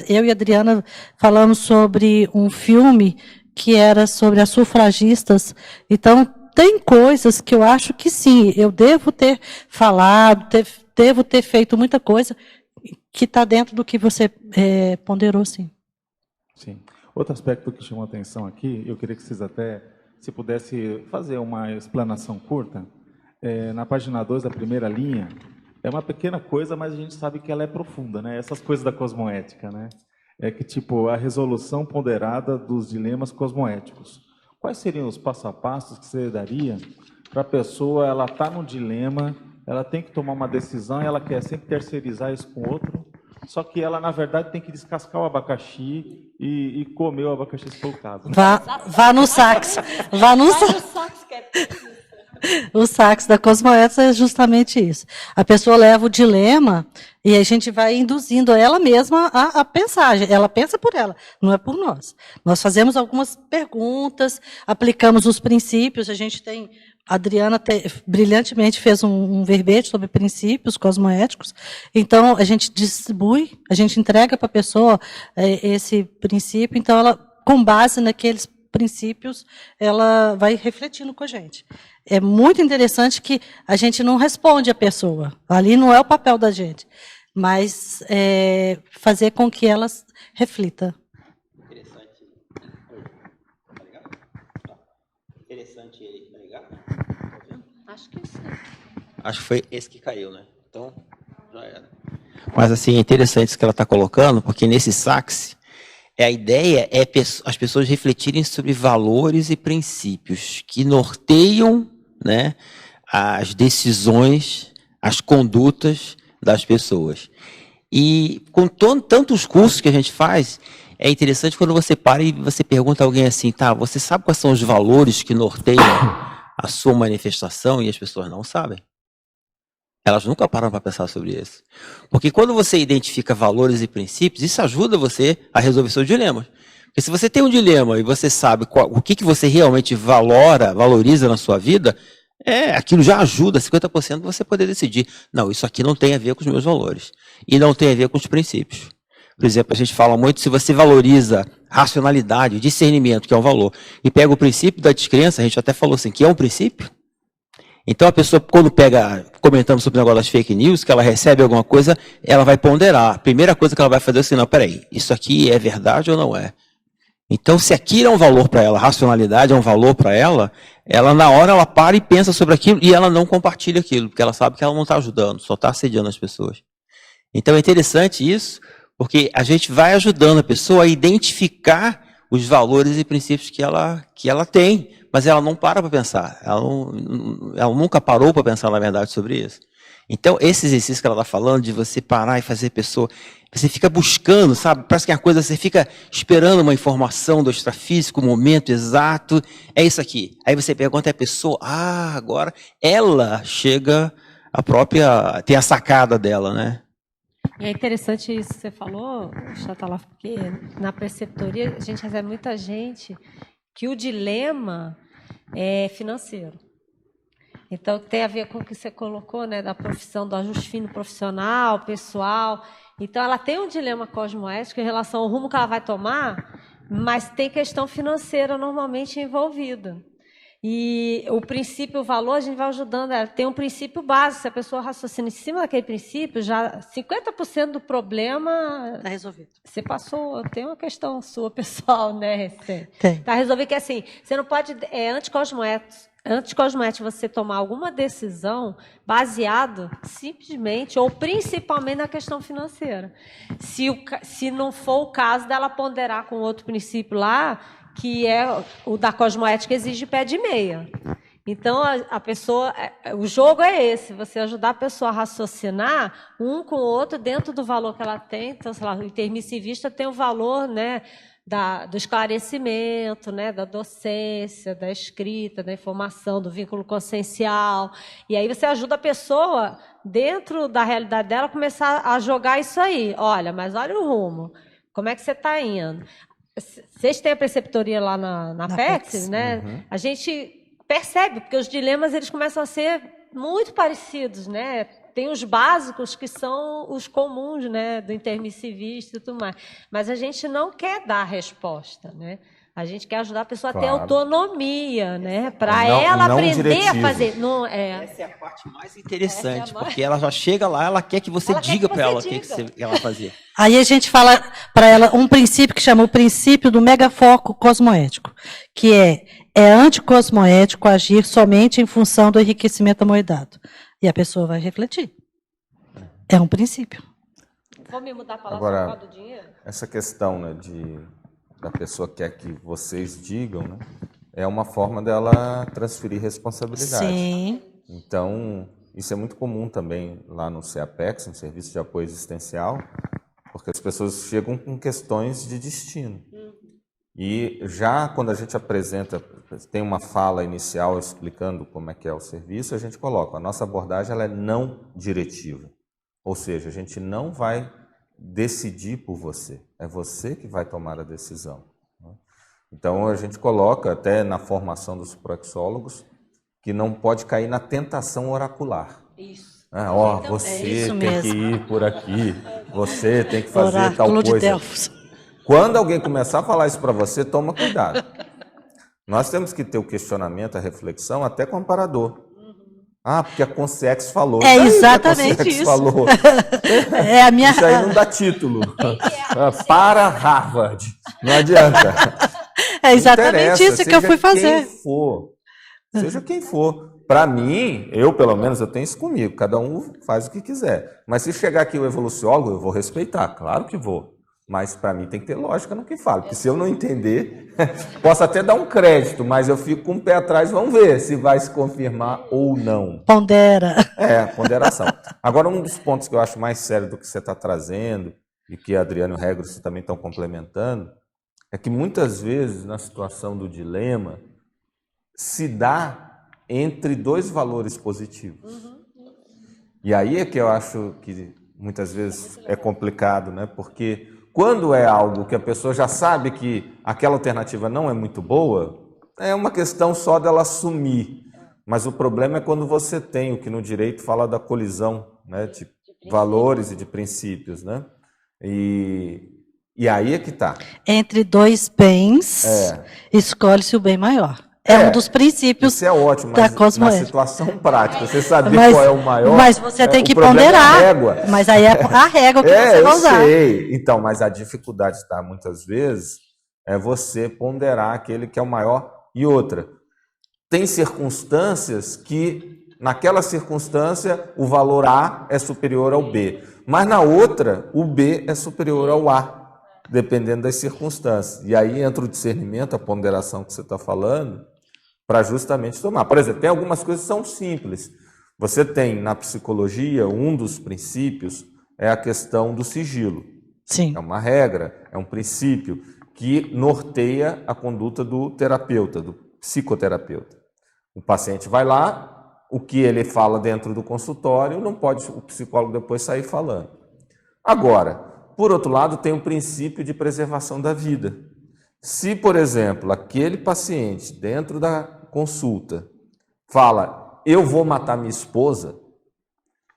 eu e a Adriana falamos sobre um filme que era sobre as sufragistas. Então, tem coisas que eu acho que sim, eu devo ter falado, devo ter feito muita coisa que está dentro do que você ponderou, sim. Sim. Outro aspecto que chamou a atenção aqui, eu queria que vocês se pudesse fazer uma explanação curta, na página 2 da primeira linha, é uma pequena coisa, mas a gente sabe que ela é profunda, né? Essas coisas da cosmoética, né? É que, tipo, a resolução ponderada dos dilemas cosmoéticos. Quais seriam os passo a passos que você daria para a pessoa, ela está num dilema, ela tem que tomar uma decisão e ela quer sempre terceirizar isso com outro, só que ela, na verdade, tem que descascar o abacaxi e comer o abacaxi, se for o caso. Vá no sax. Vá no sax. O sax da Cosmoética é justamente isso. A pessoa leva o dilema e a gente vai induzindo ela mesma a pensar. Ela pensa por ela, não é por nós. Nós fazemos algumas perguntas, aplicamos os princípios. A gente tem... A Adriana brilhantemente fez um verbete sobre princípios cosmoéticos. Então, a gente distribui, a gente entrega para a pessoa esse princípio. Então, ela, com base naqueles princípios, ela vai refletindo com a gente. É muito interessante que a gente não responde a pessoa. Ali não é o papel da gente. Mas fazer com que ela reflita. Interessante. Tá ligado? Tá. Interessante ele, tá ligado? Acho que sim. Acho que foi esse que caiu, né? Então, já era. Mas assim, é interessante isso que ela está colocando, porque nesse sax, a ideia é as pessoas refletirem sobre valores e princípios que norteiam, né, as decisões, as condutas das pessoas. E com tantos cursos que a gente faz, é interessante quando você para e você pergunta a alguém assim, tá, você sabe quais são os valores que norteiam a sua manifestação? E as pessoas não sabem. Elas nunca param para pensar sobre isso. Porque quando você identifica valores e princípios, isso ajuda você a resolver seus dilemas. Porque se você tem um dilema e você sabe o que você realmente valoriza na sua vida, aquilo já ajuda 50% você poder decidir. Não, isso aqui não tem a ver com os meus valores. E não tem a ver com os princípios. Por exemplo, a gente fala muito, se você valoriza racionalidade, discernimento, que é um valor, e pega o princípio da descrença, a gente até falou assim, que é um princípio. Então a pessoa, quando comentando sobre o negócio das fake news, que ela recebe alguma coisa, ela vai ponderar. A primeira coisa que ela vai fazer é assim, não, peraí, isso aqui é verdade ou não é? Então, se aquilo é um valor para ela, a racionalidade é um valor para ela, na hora ela para e pensa sobre aquilo e ela não compartilha aquilo, porque ela sabe que ela não está ajudando, só está assediando as pessoas. Então é interessante isso, porque a gente vai ajudando a pessoa a identificar os valores e princípios que ela tem, mas ela não para pensar, ela nunca parou para pensar, na verdade, sobre isso. Então, esse exercício que ela está falando, de você parar e fazer a pessoa, você fica buscando, sabe? Parece que é uma coisa, você fica esperando uma informação do extrafísico, o momento exato, é isso aqui. Aí você pergunta à pessoa, agora ela chega, tem a sacada dela, né? É interessante isso que você falou, Xatala, porque na preceptoria a gente recebe muita gente que o dilema é financeiro. Então, tem a ver com o que você colocou, né, da profissão, do ajuste fino profissional, pessoal. Então, ela tem um dilema cosmoético em relação ao rumo que ela vai tomar, mas tem questão financeira normalmente envolvida. E o princípio, o valor, a gente vai ajudando ela. Tem um princípio básico, se a pessoa raciocina em cima daquele princípio, já 50% do problema Está resolvido. você passou. Tem uma questão sua pessoal, né? Tem. Está resolvido que assim, você não pode, anticosmoético você tomar alguma decisão baseado simplesmente ou principalmente na questão financeira. Se não for o caso dela ponderar com outro princípio lá, que é o da cosmoética, exige pé de meia. Então, a pessoa, o jogo é esse, você ajudar a pessoa a raciocinar um com o outro dentro do valor que ela tem. Então, sei lá, o intermissivista tem o valor, né, do esclarecimento, né, da docência, da escrita, da informação, do vínculo consciencial. E aí você ajuda a pessoa, dentro da realidade dela, a começar a jogar isso aí. Olha, mas olha o rumo. Como é que você está indo? Vocês têm a preceptoria lá na PEX, né? Uhum. A gente percebe, porque os dilemas eles começam a ser muito parecidos, né? Tem os básicos que são os comuns, né, do intermissivista e tudo mais. Mas a gente não quer dar resposta, né? A gente quer ajudar a pessoa a ter autonomia, né? Para ela aprender diretivo. a fazer. Essa é a parte mais interessante, porque ela já chega lá, ela quer que você diga para ela o que ela fazer. Aí a gente fala para ela um princípio que chama o princípio do megafoco cosmoético, que é anticosmoético agir somente em função do enriquecimento amoedado. E a pessoa vai refletir. É um princípio. Vou me mudar a palavra Agora, por causa do dinheiro? essa questão, né, da pessoa que quer que vocês digam, né, é uma forma dela transferir responsabilidade. Sim. Então, isso é muito comum também lá no CEAPEX, no Serviço de Apoio Existencial, porque as pessoas chegam com questões de destino. E já quando a gente apresenta, tem uma fala inicial explicando como é que é o serviço, a gente coloca, a nossa abordagem ela é não diretiva. Ou seja, a gente não vai decidir por você, é você que vai tomar a decisão. Então a gente coloca até na formação dos proexólogos que não pode cair na tentação oracular. Isso. Você tem que ir por aqui, você tem que fazer Oráculo tal de coisa. Delfos. Quando alguém começar a falar isso para você, toma cuidado. Nós temos que ter o questionamento, a reflexão, até comparador. Porque a Consex falou. É exatamente a Consex isso. Falou. É a minha... Isso aí não dá título. Para Harvard. Não adianta. É exatamente isso que eu fui fazer. Seja quem for. Para mim, pelo menos, eu tenho isso comigo. Cada um faz o que quiser. Mas se chegar aqui o evoluciólogo, eu vou respeitar. Claro que vou. Mas para mim tem que ter lógica no que falo, porque se eu não entender, posso até dar um crédito, mas eu fico com o pé atrás, vamos ver se vai se confirmar ou não. Pondera. Ponderação. Agora, um dos pontos que eu acho mais sério do que você está trazendo, e que a Adriana e o Regros também estão complementando, é que muitas vezes, na situação do dilema, se dá entre dois valores positivos. E aí é que eu acho que muitas vezes é complicado, né? Porque quando é algo que a pessoa já sabe que aquela alternativa não é muito boa, é uma questão só dela assumir. Mas o problema é quando você tem o que no direito fala da colisão, né? De valores e de princípios, né? E aí é que está. Entre dois bens, escolhe-se o bem maior. É um dos princípios isso é ótimo, da mas cosmoética. na situação prática, você saber qual é o maior... Mas você tem que o problema ponderar. É a régua. Mas aí é a régua que você vai usar. Eu sei. Então, mas a dificuldade está, muitas vezes, é você ponderar aquele que é o maior. E outra, tem circunstâncias que, naquela circunstância, o valor A é superior ao B. Mas na outra, o B é superior ao A, dependendo das circunstâncias. E aí entra o discernimento, a ponderação que você está falando, para justamente tomar. Por exemplo, tem algumas coisas que são simples. Você tem, na psicologia, um dos princípios é a questão do sigilo. Sim. É uma regra, é um princípio que norteia a conduta do terapeuta, do psicoterapeuta. O paciente vai lá, o que ele fala dentro do consultório, não pode o psicólogo depois sair falando. Agora, por outro lado, tem o princípio de preservação da vida. Se, por exemplo, aquele paciente dentro da consulta fala, eu vou matar minha esposa,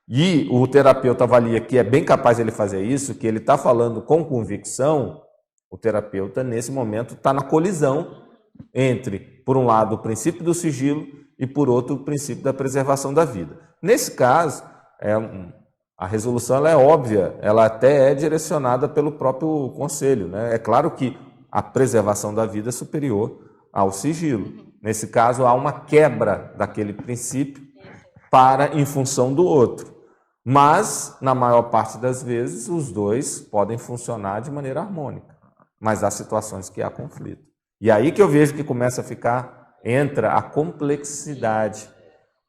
e o terapeuta avalia que é bem capaz de ele fazer isso, que ele está falando com convicção, o terapeuta, nesse momento, está na colisão entre, por um lado, o princípio do sigilo e, por outro, o princípio da preservação da vida. Nesse caso, a resolução ela é óbvia, ela até é direcionada pelo próprio conselho, né? É claro que a preservação da vida é superior ao sigilo. Nesse caso, há uma quebra daquele princípio em função do outro. Mas, na maior parte das vezes, os dois podem funcionar de maneira harmônica. Mas há situações que há conflito. E aí que eu vejo que começa a entra a complexidade.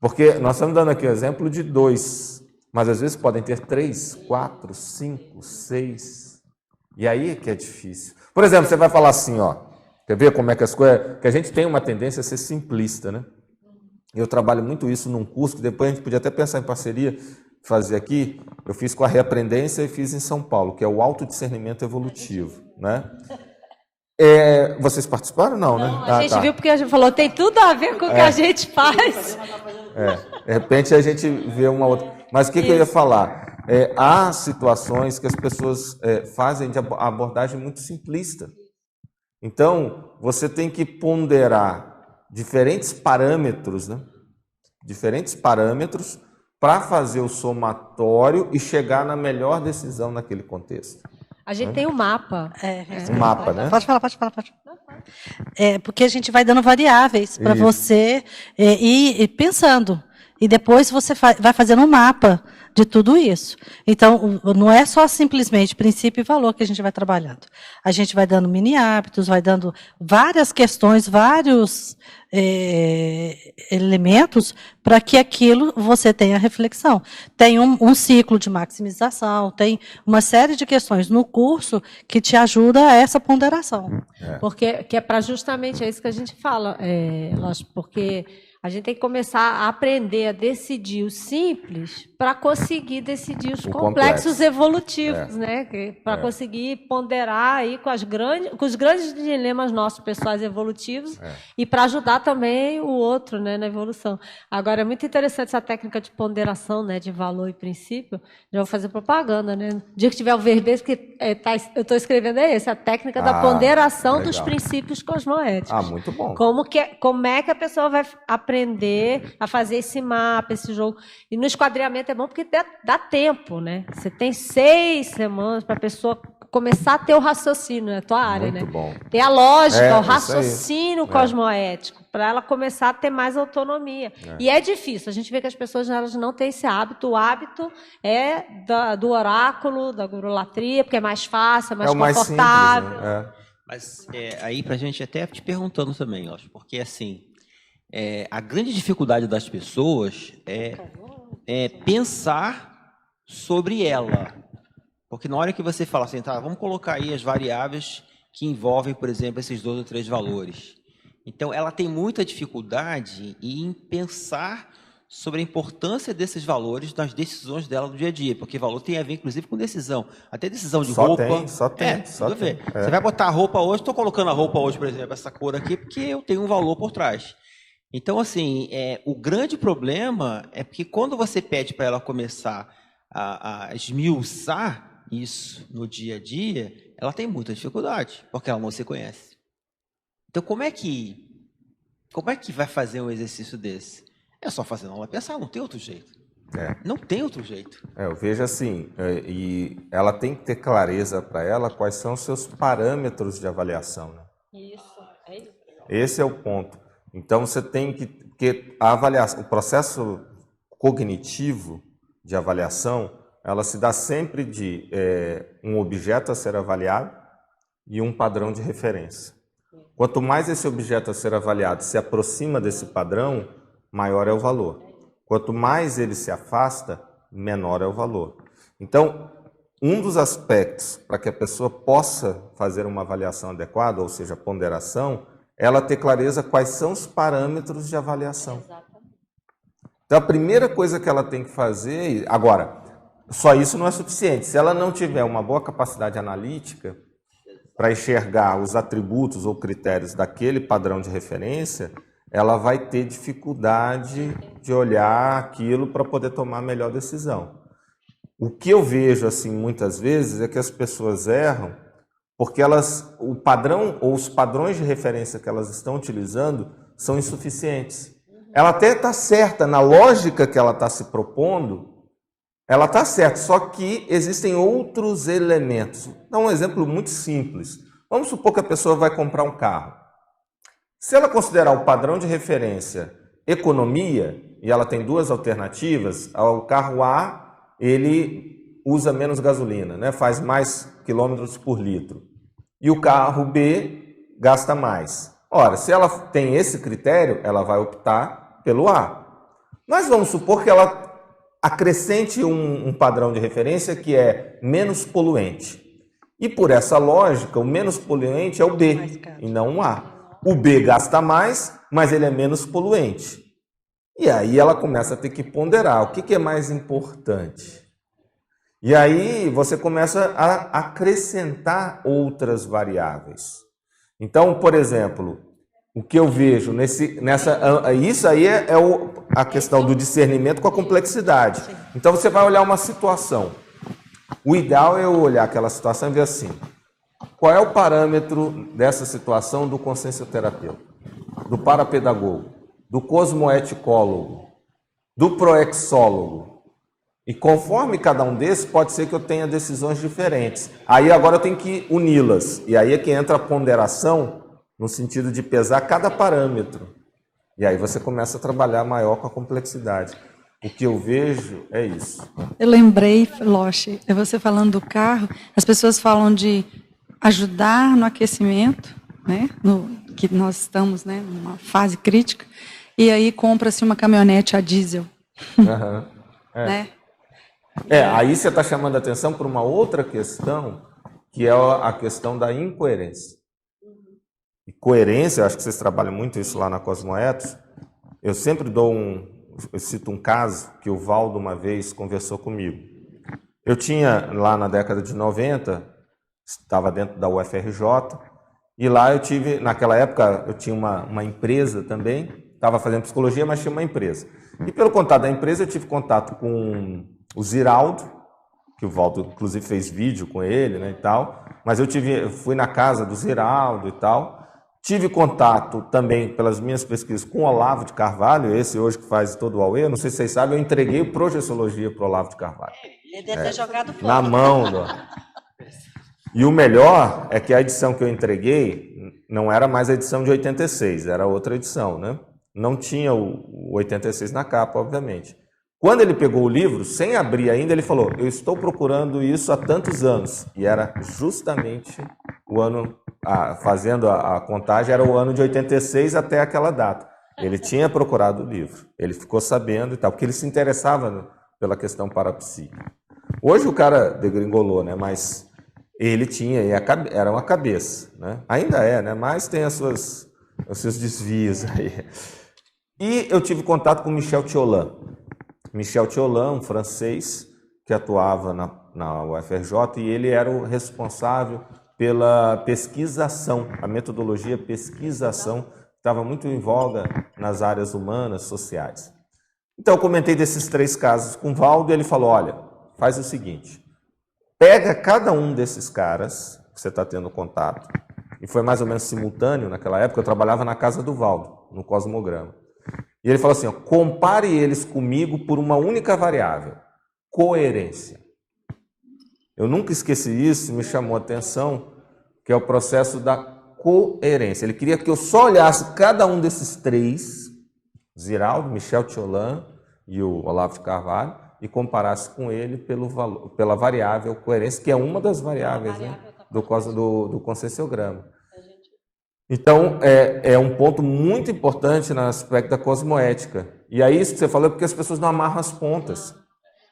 Porque nós estamos dando aqui o exemplo de 2, mas às vezes podem ter 3, 4, 5, 6. E aí é que é difícil. Por exemplo, você vai falar assim, ó, quer ver como é que as coisas... Que a gente tem uma tendência a ser simplista, né? Eu trabalho muito isso num curso, que depois a gente podia até pensar em parceria, fazer aqui. Eu fiz com a Reaprendência e fiz em São Paulo, que é o autodiscernimento evolutivo, né? Vocês participaram? Não, né? A gente viu porque a gente falou, tem tudo a ver com o que a gente faz. De repente a gente vê uma outra. Mas o que eu ia falar? Há situações que as pessoas fazem de abordagem muito simplista. Então, você tem que ponderar diferentes parâmetros, né? Diferentes parâmetros para fazer o somatório e chegar na melhor decisão naquele contexto. A gente tem um mapa. Um mapa, né? Pode falar. Porque a gente vai dando variáveis para você ir pensando. E depois você vai fazendo um mapa de tudo isso. Então, não é só simplesmente princípio e valor que a gente vai trabalhando. A gente vai dando mini hábitos, vai dando várias questões, vários elementos para que aquilo você tenha reflexão. Tem um ciclo de maximização, tem uma série de questões no curso que te ajuda a essa ponderação. Porque que é para justamente isso que a gente fala, lógico, porque a gente tem que começar a aprender a decidir o simples para conseguir decidir os complexos evolutivos, né? Para conseguir ponderar aí com os grandes dilemas nossos pessoais evolutivos e para ajudar também o outro, né, na evolução. Agora, é muito interessante essa técnica de ponderação, né, de valor e princípio. Já vou fazer propaganda, né? No dia que tiver o verbete que eu estou escrevendo esse, a técnica da ponderação dos princípios cosmoéticos. Muito bom. Como é que a pessoa vai aprender a fazer esse mapa, esse jogo. E no esquadreamento é bom porque dá tempo, né? Você tem 6 semanas para a pessoa começar a ter o raciocínio, é a tua área, Muito né? bom. Ter a lógica, É, o isso aí. raciocínio cosmoético, para ela começar a ter mais autonomia. E é difícil, a gente vê que as pessoas elas não têm esse hábito. O hábito é do oráculo, da gurulatria, porque é mais fácil, é mais É o mais confortável. simples, né? Mas aí pra gente até te perguntando também, ó, porque assim, a grande dificuldade das pessoas é pensar sobre ela. Porque na hora que você fala assim, tá, vamos colocar aí as variáveis que envolvem, por exemplo, esses 2 ou 3 valores. Então, ela tem muita dificuldade em pensar sobre a importância desses valores nas decisões dela do dia a dia, porque valor tem a ver, inclusive, com decisão. Até decisão de roupa. Só tem. Tudo a ver. Você vai botar a roupa hoje, estou colocando a roupa hoje, por exemplo, essa cor aqui, porque eu tenho um valor por trás. Então, assim, o grande problema é porque quando você pede para ela começar a esmiuçar isso no dia a dia, ela tem muita dificuldade, porque ela não se conhece. Então, como é que vai fazer um exercício desse? É só fazendo ela pensar, não tem outro jeito. Não tem outro jeito. Eu vejo assim, e ela tem que ter clareza para ela quais são os seus parâmetros de avaliação. Né? Isso, é isso. Esse é o ponto. Então, você tem que a avaliação, o processo cognitivo de avaliação, ela se dá sempre de um objeto a ser avaliado e um padrão de referência. Quanto mais esse objeto a ser avaliado se aproxima desse padrão, maior é o valor. Quanto mais ele se afasta, menor é o valor. Então, um dos aspectos para que a pessoa possa fazer uma avaliação adequada, ou seja, ponderação, é ela ter clareza quais são os parâmetros de avaliação. Então, a primeira coisa que ela tem que fazer... Agora, só isso não é suficiente. Se ela não tiver uma boa capacidade analítica para enxergar os atributos ou critérios daquele padrão de referência, ela vai ter dificuldade de olhar aquilo para poder tomar a melhor decisão. O que eu vejo assim muitas vezes é que as pessoas erram porque o padrão ou os padrões de referência que elas estão utilizando são insuficientes. Ela até está certa na lógica que ela está se propondo, ela está certa, só que existem outros elementos. Vou dar um exemplo muito simples. Vamos supor que a pessoa vai comprar um carro. Se ela considerar o padrão de referência economia, e ela tem 2 alternativas, o carro A, ele usa menos gasolina, né? Faz mais quilômetros por litro. E o carro B gasta mais. Ora, se ela tem esse critério, ela vai optar pelo A. Mas vamos supor que ela acrescente um padrão de referência que é menos poluente. E por essa lógica, o menos poluente é o B e não o A. O B gasta mais, mas ele é menos poluente. E aí ela começa a ter que ponderar o que é mais importante. E aí você começa a acrescentar outras variáveis. Então, por exemplo, o que eu vejo isso aí é a questão do discernimento com a complexidade. Então você vai olhar uma situação. O ideal é eu olhar aquela situação e ver assim, qual é o parâmetro dessa situação do consciencioterapeuta, do parapedagogo, do cosmoeticólogo, do proexólogo. E conforme cada um desses, pode ser que eu tenha decisões diferentes. Aí agora eu tenho que uni-las. E aí é que entra a ponderação, no sentido de pesar cada parâmetro. E aí você começa a trabalhar maior com a complexidade. O que eu vejo é isso. Eu lembrei, Loche, você falando do carro, as pessoas falam de ajudar no aquecimento, né? Que nós estamos, né, numa fase crítica, e aí compra-se uma caminhonete a diesel. Uhum. Né? Aí você está chamando a atenção para uma outra questão, que é a questão da incoerência. E coerência, acho que vocês trabalham muito isso lá na Cosmoetos. Eu sempre eu cito um caso que o Valdo uma vez conversou comigo. Eu tinha, lá na década de 90, estava dentro da UFRJ, e lá eu tive, naquela época, eu tinha uma empresa também, estava fazendo psicologia, mas tinha uma empresa. E pelo contato da empresa, eu tive contato com o Ziraldo, que o Valdo, inclusive, fez vídeo com ele, né, e tal. Mas eu fui na casa do Ziraldo e tal. Tive contato também, pelas minhas pesquisas, com o Olavo de Carvalho, esse hoje que faz todo o AUE. Não sei se vocês sabem, eu entreguei o Projeciologia para o Olavo de Carvalho. Ele deve ter jogado fora. Na mão. E o melhor é que a edição que eu entreguei não era mais a edição de 86, era outra edição, né? Não tinha o 86 na capa, obviamente. Quando ele pegou o livro, sem abrir ainda, ele falou: eu estou procurando isso há tantos anos. E era justamente o ano, fazendo a contagem, era o ano de 86 até aquela data. Ele tinha procurado o livro, ele ficou sabendo e tal, porque ele se interessava pela questão parapsíquica. Hoje o cara degringolou, né? Mas ele tinha, era uma cabeça, né? Ainda é, né? Mas tem os seus desvios aí. E eu tive contato com Michel Thiolin. Michel Thiolin, um francês que atuava na UFRJ, e ele era o responsável pela pesquisação, a metodologia pesquisação, que estava muito em voga nas áreas humanas, sociais. Então eu comentei desses 3 casos com o Valdo, e ele falou: olha, faz o seguinte, pega cada um desses caras que você está tendo contato, e foi mais ou menos simultâneo naquela época, eu trabalhava na casa do Valdo, no Cosmograma. E ele falou assim: ó, compare eles comigo por uma única variável, coerência. Eu nunca esqueci isso, me chamou a atenção, que é o processo da coerência. Ele queria que eu só olhasse cada um desses 3, Ziraldo, Michel Thiolin e o Olavo de Carvalho, e comparasse com ele pela variável coerência, que é uma das variáveis, né, do conscienciograma. Então, é um ponto muito importante no aspecto da cosmoética. E aí, isso que você falou é porque as pessoas não amarram as pontas.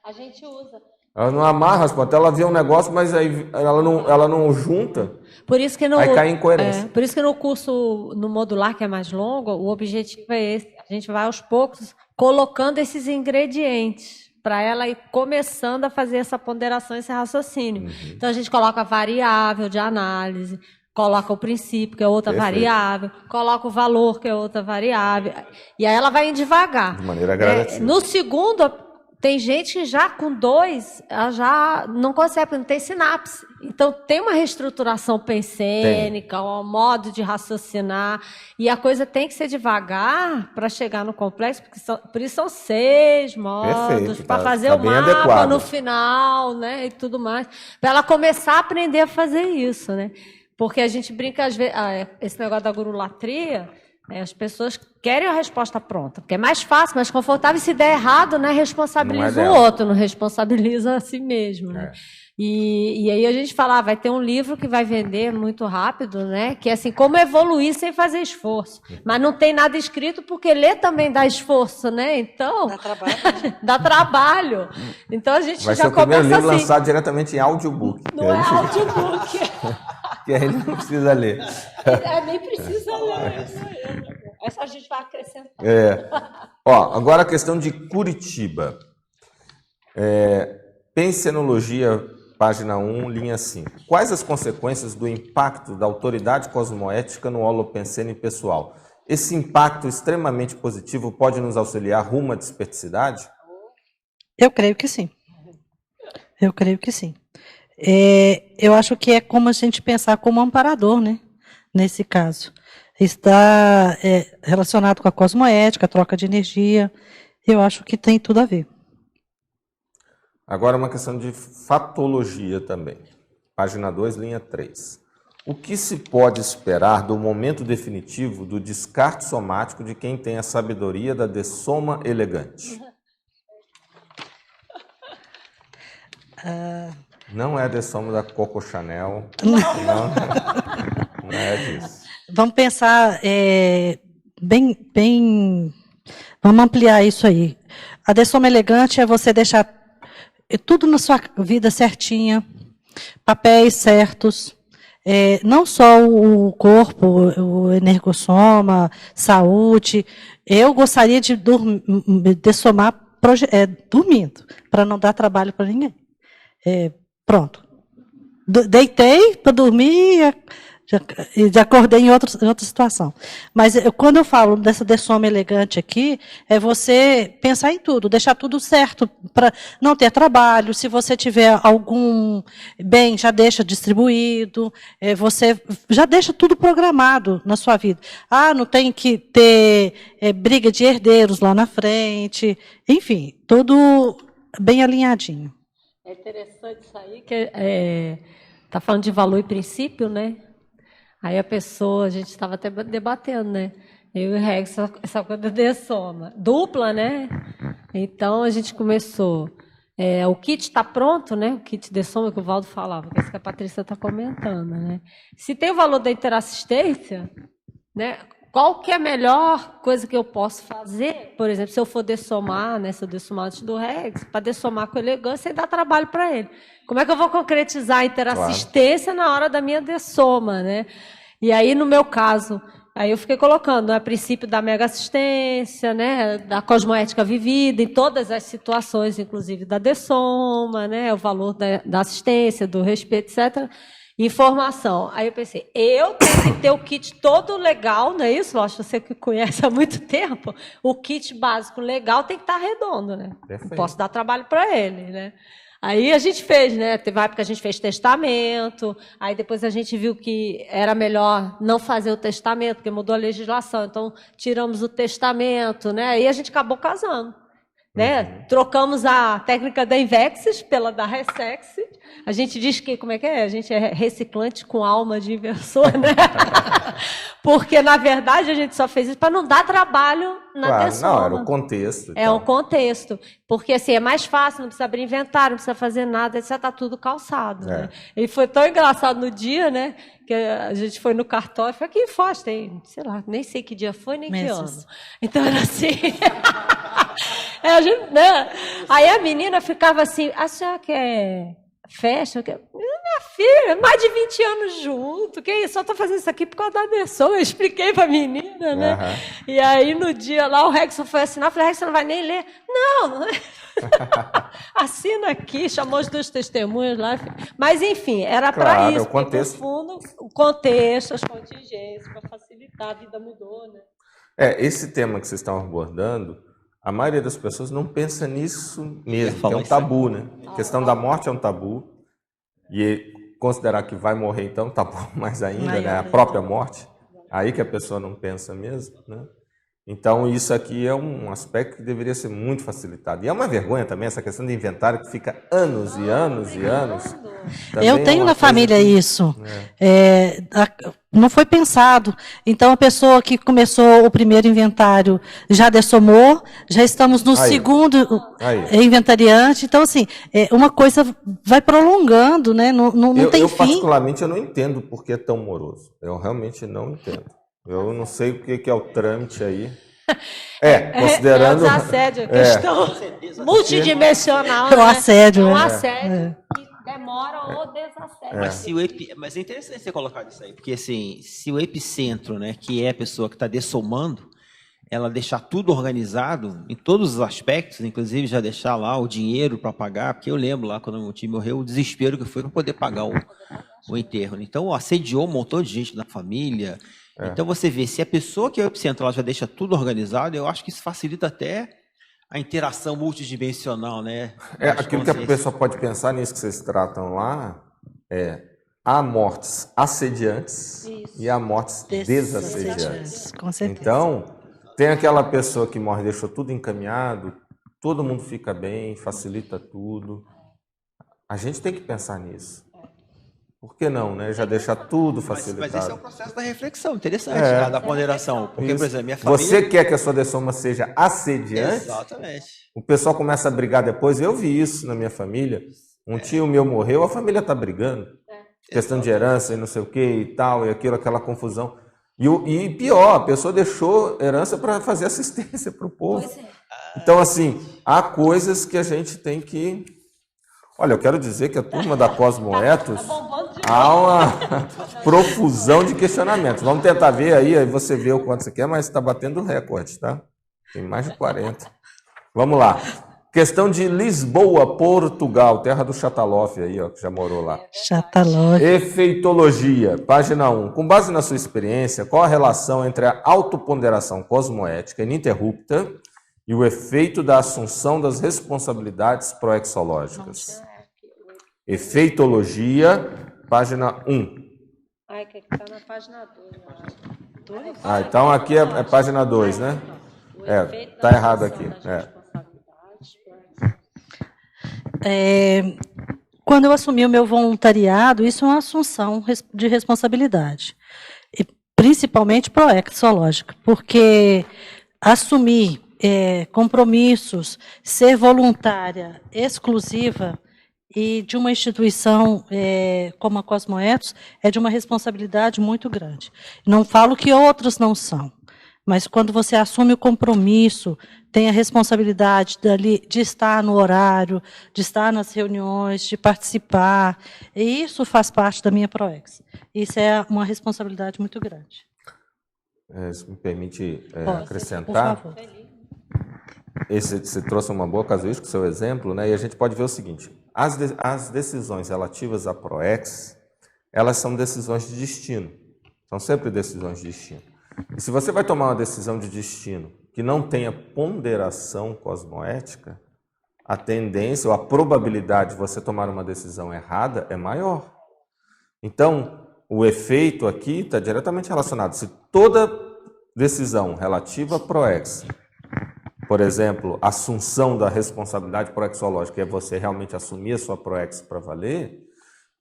A gente usa. Ela não amarra as pontas, ela vê um negócio, mas aí ela não junta, Por isso que aí cai em incoerência. por isso que no curso, no modular, que é mais longo, o objetivo é esse. A gente vai aos poucos colocando esses ingredientes para ela ir começando a fazer essa ponderação, esse raciocínio. Uhum. Então, a gente coloca a variável de análise, coloca o princípio, que é outra Perfeito. variável, coloca o valor, que é outra variável, e aí ela vai indo devagar. De maneira gradativa. No segundo, tem gente que já com 2, ela já não consegue, não tem sinapse. Então, tem uma reestruturação pensênica, um modo de raciocinar, e a coisa tem que ser devagar para chegar no complexo, porque por isso são 6 modos, para fazer o bem mapa adequado. no final, né, e tudo mais, para ela começar a aprender a fazer isso, né? Porque a gente brinca, às vezes, esse negócio da gurulatria, as pessoas querem a resposta pronta, porque é mais fácil, mais confortável, e se der errado, né, responsabiliza Não é o dela. outro, não responsabiliza a si mesmo. Né? E aí a gente fala, vai ter um livro que vai vender muito rápido, né, que é assim, como evoluir sem fazer esforço. Mas não tem nada escrito, porque ler também dá esforço, né? Então, Dá trabalho. dá trabalho. Então a gente Vai já ser o primeiro começa livro assim. lançado diretamente em audiobook. Não é audiobook. Que aí ele não precisa ler. Nem precisa ler. Essa a gente vai acrescentar. Ó, agora a questão de Curitiba. Pensenologia, página 1, linha 5. Quais as consequências do impacto da autoridade cosmoética no holopensene pessoal? Esse impacto extremamente positivo pode nos auxiliar rumo à desperticidade? Eu creio que sim. Eu creio que sim. Eu acho que é como a gente pensar como amparador, né? Nesse caso. Está relacionado com a cosmoética, a troca de energia. Eu acho que tem tudo a ver. Agora uma questão de fatologia também. Página 2, linha 3. O que se pode esperar do momento definitivo do descarte somático de quem tem a sabedoria da dessoma elegante? Não é a dessoma da Coco Chanel. Não é disso. Vamos pensar bem. Vamos ampliar isso aí. A dessoma elegante é você deixar tudo na sua vida certinha, papéis certos, não só o corpo, o energossoma, saúde. Eu gostaria de dessomar dormindo, para não dar trabalho para ninguém. Pronto. Deitei para dormir e já acordei em outra situação. Mas quando eu falo dessa dessoma elegante aqui, é você pensar em tudo, deixar tudo certo, para não ter trabalho. Se você tiver algum bem, já deixa distribuído, você já deixa tudo programado na sua vida. Não tem que ter briga de herdeiros lá na frente. Enfim, tudo bem alinhadinho. É interessante isso aí, que Tá falando de valor e princípio, né? Aí a gente estava até debatendo, né? Eu e o Rex, essa coisa de soma. Dupla, né? Então a gente começou. O kit está pronto, né? O kit de soma que o Valdo falava, que é isso que a Patrícia está comentando, né? Se tem o valor da interassistência, né? Qual que é a melhor coisa que eu posso fazer? Por exemplo, se eu for dessomar, né? Se eu dessomar antes do Rex, para dessomar com elegância e dar trabalho para ele. Como é que eu vou concretizar a interassistência na hora da minha dessoma, né? E aí, no meu caso, aí eu fiquei colocando a princípio da mega assistência, né, da cosmoética vivida, em todas as situações, inclusive da dessoma, né, o valor da assistência, do respeito, etc. Informação. Aí eu pensei, eu tenho que ter o kit todo legal, não é isso, Lógico, você que conhece há muito tempo, o kit básico legal tem que estar redondo, né? Perfeito. Não posso dar trabalho para ele, né? Aí a gente fez, né? Teve uma época que a gente fez testamento, aí depois a gente viu que era melhor não fazer o testamento, porque mudou a legislação, então tiramos o testamento, né? Aí a gente acabou casando, né? Trocamos a técnica da Invexis pela da Ressex. A gente diz que, como é que é? A gente é reciclante com alma de inversor, né? Porque, na verdade, a gente só fez isso para não dar trabalho na dessoma. Não, era o contexto. É um contexto. Porque, assim, é mais fácil, não precisa abrir inventário, não precisa fazer nada, etc. Está tudo calçado, né? E foi tão engraçado no dia, né? Que a gente foi no cartório, foi aqui em Foz, tem, sei lá, nem sei que dia foi, nem que ano. Então, era assim... a gente, né? Aí a menina ficava assim, a senhora quer festa? Minha filha, mais de 20 anos junto, que isso? Só estou fazendo isso aqui por causa da pessoa. Eu expliquei para a menina, né? Uhum. E aí, no dia lá, o Rex foi assinar. Eu falei, Rex, você não vai nem ler? Não, assina aqui, chamou os 2 testemunhos lá. Mas, enfim, era para isso. O contexto. No fundo, o contexto, as contingências, para facilitar, a vida mudou, né? Esse tema que vocês estão abordando, a maioria das pessoas não pensa nisso mesmo, que é um tabu, né? A questão da morte é um tabu. E considerar que vai morrer, então, tá bom mais ainda, né? A própria morte, aí que a pessoa não pensa mesmo, né? Então, isso aqui é um aspecto que deveria ser muito facilitado. E é uma vergonha também essa questão de inventário que fica anos e anos e anos. Eu tenho na família isso. Não foi pensado. Então, a pessoa que começou o primeiro inventário já dessomou, já estamos no segundo inventariante. Então, assim, uma coisa vai prolongando, né? Não tem fim. Particularmente, eu não entendo por que é tão moroso. Eu realmente não entendo. Eu não sei o que é o trâmite aí. Considerando... É o assédio, a questão multidimensional. É o assédio. É um assédio que demora ou desassédio. Mas é interessante você colocar isso aí, porque assim, se o epicentro, né, que é a pessoa que está dessomando, ela deixar tudo organizado em todos os aspectos, inclusive já deixar lá o dinheiro para pagar, porque eu lembro lá quando meu tio morreu, o desespero que foi para poder pagar o enterro. Então, assediou um montão de gente da família. Então, você vê, se a pessoa que é o epicentro ela já deixa tudo organizado, eu acho que isso facilita até a interação multidimensional, né? Aquilo que a pessoa pode pensar nisso que vocês tratam lá, há mortes assediantes e há mortes desassediantes. Com certeza. Então, tem aquela pessoa que morre, deixou tudo encaminhado, todo mundo fica bem, facilita tudo. A gente tem que pensar nisso. Por que não, né? Já deixar tudo facilitado. Mas esse é o processo da reflexão, interessante, da ponderação. Porque, por exemplo, minha família... Você quer que a sua dessoma seja assediante? Exatamente. O pessoal começa a brigar depois. Eu vi isso na minha família. Um tio meu morreu, a família está brigando. Questão de herança e não sei o que e tal, e aquilo, aquela confusão. E pior, a pessoa deixou herança para fazer assistência para o povo. Então, assim, há coisas que a gente tem que... Olha, eu quero dizer que a turma da Cosmoetos há uma profusão de questionamentos. Vamos tentar ver aí você vê o quanto você quer, mas está batendo recorde, tá? Tem mais de 40. Vamos lá. Questão de Lisboa, Portugal, terra do Chataloff aí, ó, que já morou lá. Chataloff. Efeitologia, página 1. Com base na sua experiência, qual a relação entre a autoponderação cosmoética ininterrupta e o efeito da assunção das responsabilidades proexológicas? Efeitologia, página 1. Que está na página 2. Então aqui é página 2, né? Está errado aqui. Quando eu assumi o meu voluntariado, isso é uma assunção de responsabilidade, e principalmente proexológica, porque assumir compromissos, ser voluntária exclusiva e de uma instituição como a Cosmoetos é de uma responsabilidade muito grande. Não falo que outros não são, mas quando você assume o compromisso, tem a responsabilidade de estar no horário, de estar nas reuniões, de participar, e isso faz parte da minha Proex. Isso é uma responsabilidade muito grande. Se me permite Por acrescentar, favor. você trouxe uma boa casuística, o seu exemplo, né? E a gente pode ver o seguinte: as decisões relativas à Proex, elas são decisões de destino, são sempre decisões de destino. E se você vai tomar uma decisão de destino que não tenha ponderação cosmoética, a tendência ou a probabilidade de você tomar uma decisão errada é maior. Então, o efeito aqui está diretamente relacionado. Se toda decisão relativa à Proex, por exemplo, assunção da responsabilidade proexológica, é você realmente assumir a sua Proex para valer,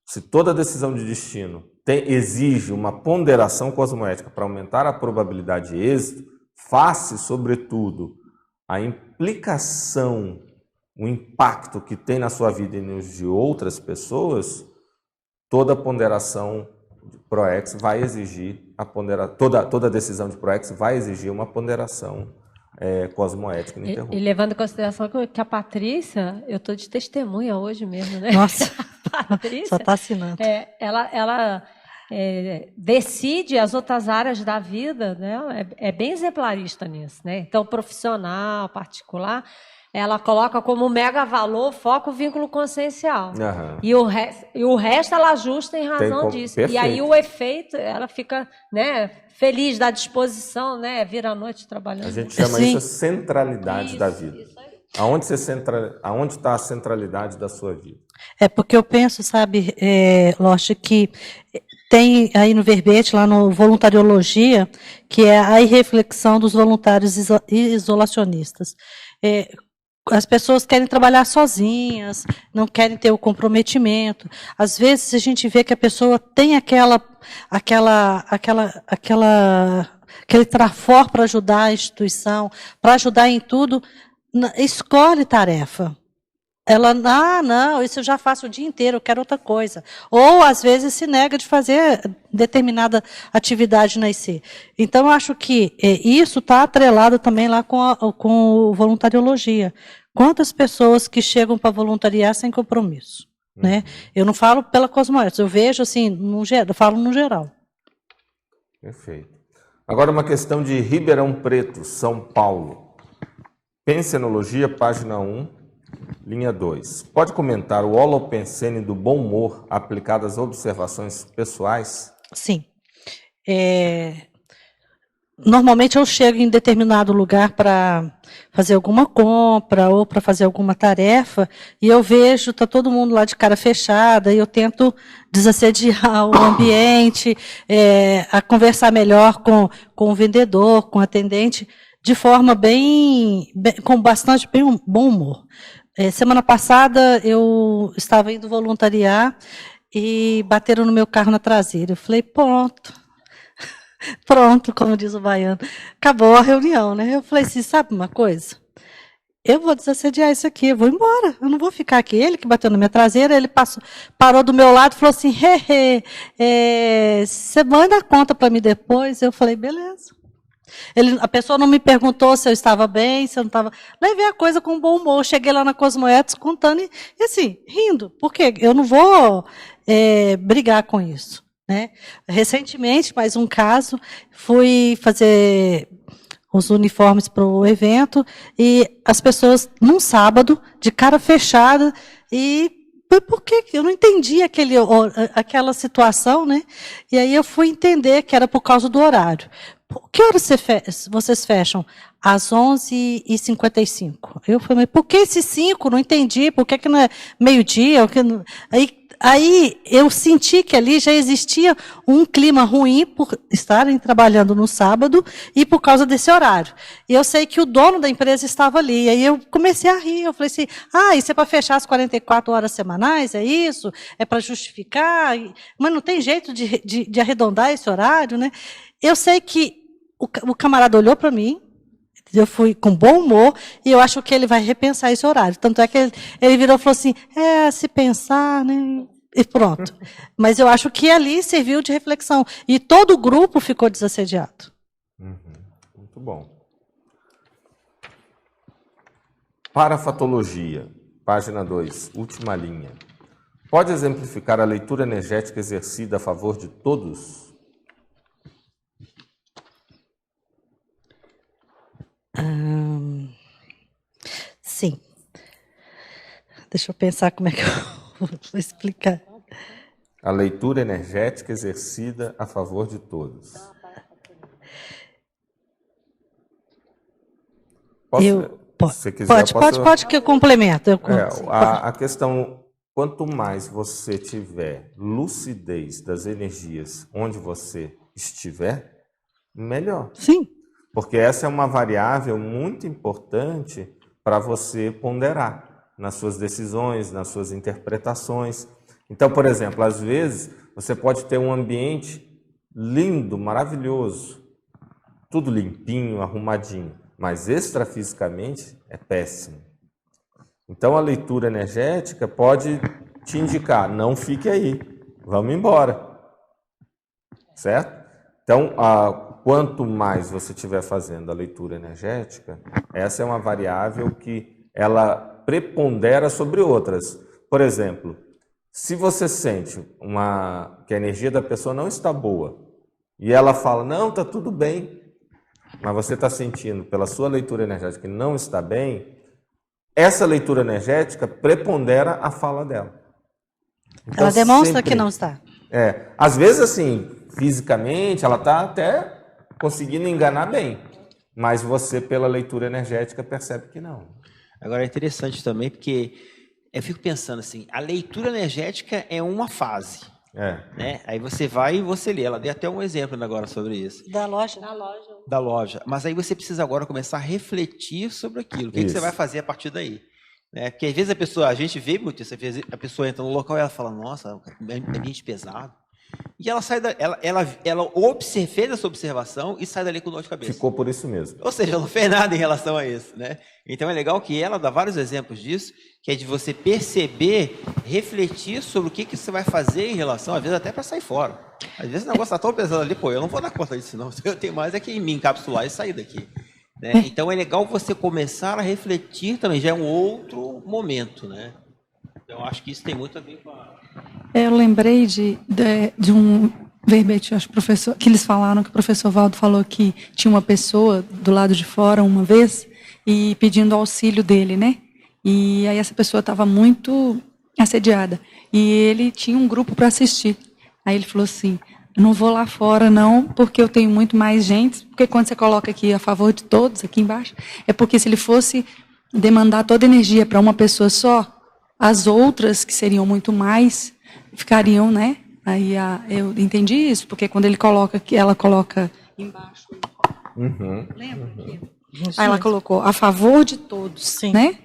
se toda decisão de destino exige uma ponderação cosmoética para aumentar a probabilidade de êxito, face, sobretudo, a implicação, o impacto que tem na sua vida e nos de outras pessoas, toda ponderação de Proex vai exigir toda decisão de Proex vai exigir uma ponderação cosmoética ininterrupta. E levando em consideração que a Patrícia, eu estou de testemunha hoje mesmo, né? Nossa, Patrícia, só está assinando. Ela decide as outras áreas da vida, né? É bem exemplarista nisso, né? Então, profissional, particular, ela coloca como mega valor, foco, vínculo consciencial. Aham. E o resto ela ajusta em razão disso. Perfeito. E aí o efeito, ela fica, né, feliz, da disposição, né? Vira a noite trabalhando. A gente chama Sim. isso de centralidade da vida. Isso aí. Aonde está a centralidade da sua vida? É porque eu penso, sabe, Loche, que tem aí no verbete, lá no Voluntariologia, que é a irreflexão dos voluntários isolacionistas. As pessoas querem trabalhar sozinhas, não querem ter o comprometimento. Às vezes a gente vê que a pessoa tem aquele trafor para ajudar a instituição, para ajudar em tudo, escolhe tarefa. Ela, não, isso eu já faço o dia inteiro, eu quero outra coisa. Ou, às vezes, se nega de fazer determinada atividade na IC. Então, eu acho que isso está atrelado também lá com o voluntariologia. Quantas pessoas que chegam para voluntariar sem compromisso? Né? Eu não falo pela Cosmoetos, eu vejo assim, eu falo no geral. Perfeito. Agora uma questão de Ribeirão Preto, São Paulo. Pensenologia, página 1. Linha 2. Pode comentar o holopensene do bom humor aplicado às observações pessoais? Sim. Normalmente eu chego em determinado lugar para fazer alguma compra ou para fazer alguma tarefa e eu vejo, está todo mundo lá de cara fechada e eu tento desassediar o ambiente, a conversar melhor com o vendedor, com o atendente, de forma com bastante bom humor. Semana passada eu estava indo voluntariar e bateram no meu carro na traseira. Eu falei, pronto, como diz o baiano, acabou a reunião, né? Eu falei assim, sabe uma coisa? Eu vou desassediar isso aqui, eu vou embora, eu não vou ficar aqui. Ele que bateu na minha traseira, ele parou do meu lado e falou assim, você manda a conta para mim depois? Eu falei, beleza. A pessoa não me perguntou se eu estava bem, se eu não estava. Levei a coisa com bom humor. Cheguei lá na Cosmoetos contando e assim, rindo. Por quê? Eu não vou brigar com isso. Né? Recentemente, mais um caso, fui fazer os uniformes para o evento e as pessoas, num sábado, de cara fechada, e por que eu não entendi aquela situação, né? E aí eu fui entender que era por causa do horário. Que horas vocês fecham? Às 11h55. Eu falei, mas por que esses 5? Não entendi. Por que não é meio-dia? Aí aí eu senti que ali já existia um clima ruim por estarem trabalhando no sábado e por causa desse horário. E eu sei que o dono da empresa estava ali. Aí eu comecei a rir. Eu falei assim, isso é para fechar as 44 horas semanais? É isso? É para justificar? Mas não tem jeito de arredondar esse horário, né? Eu sei que o camarada olhou para mim, eu fui com bom humor, e eu acho que ele vai repensar esse horário. Tanto é que ele virou e falou assim, se pensar, né? E pronto. Mas eu acho que ali serviu de reflexão. E todo o grupo ficou desassediado. Muito bom. Parafatologia, página 2, última linha. Pode exemplificar a leitura energética exercida a favor de todos? Sim. Deixa eu pensar como é que eu vou explicar. A leitura energética exercida a favor de todos. Se você quiser, pode que eu complemento. A questão, quanto mais você tiver lucidez das energias onde você estiver, melhor. Sim. Porque essa é uma variável muito importante para você ponderar nas suas decisões, nas suas interpretações. Então, por exemplo, às vezes você pode ter um ambiente lindo, maravilhoso, tudo limpinho, arrumadinho, mas extrafisicamente é péssimo. Então, a leitura energética pode te indicar, não fique aí, vamos embora. Certo? Então, quanto mais você estiver fazendo a leitura energética, essa é uma variável que ela prepondera sobre outras. Por exemplo, se você sente que a energia da pessoa não está boa, e ela fala, não, está tudo bem, mas você está sentindo pela sua leitura energética que não está bem, essa leitura energética prepondera a fala dela. Então, ela demonstra que não está. Às vezes, assim, fisicamente, ela está até conseguindo enganar bem, mas você, pela leitura energética, percebe que não. Agora é interessante também, porque eu fico pensando assim, a leitura energética é uma fase, né? Aí você vai e você lê. Ela deu até um exemplo agora sobre isso. Da loja. Da loja. Mas aí você precisa agora começar a refletir sobre aquilo. O que você vai fazer a partir daí? Né? Porque às vezes a gente vê muito isso, a pessoa entra no local e ela fala, nossa, ambiente pesado. E ela sai ela fez essa observação e sai dali com dor de cabeça. Ficou por isso mesmo. Ou seja, ela não fez nada em relação a isso, né? Então é legal que ela dá vários exemplos disso, que é de você perceber, refletir sobre o que você vai fazer em relação, às vezes até para sair fora. Às vezes o negócio está tão pesado ali, eu não vou dar conta disso não. Eu tenho mais que me encapsular e sair daqui. Né? Então é legal você começar a refletir também, já é um outro momento, né? Então acho que isso tem muito a ver com a... Eu lembrei de um verbete, acho, professor, que eles falaram, que o professor Valdo falou que tinha uma pessoa do lado de fora uma vez e pedindo auxílio dele, né? E aí essa pessoa estava muito assediada e ele tinha um grupo para assistir. Aí ele falou assim, não vou lá fora não, porque eu tenho muito mais gente, porque quando você coloca aqui a favor de todos, aqui embaixo, é porque se ele fosse demandar toda a energia para uma pessoa só, as outras, que seriam muito mais, ficariam, né? Aí eu entendi isso, porque quando ele coloca aqui, ela coloca embaixo. Lembra aqui? Aí ela colocou a favor de todos, sim, né?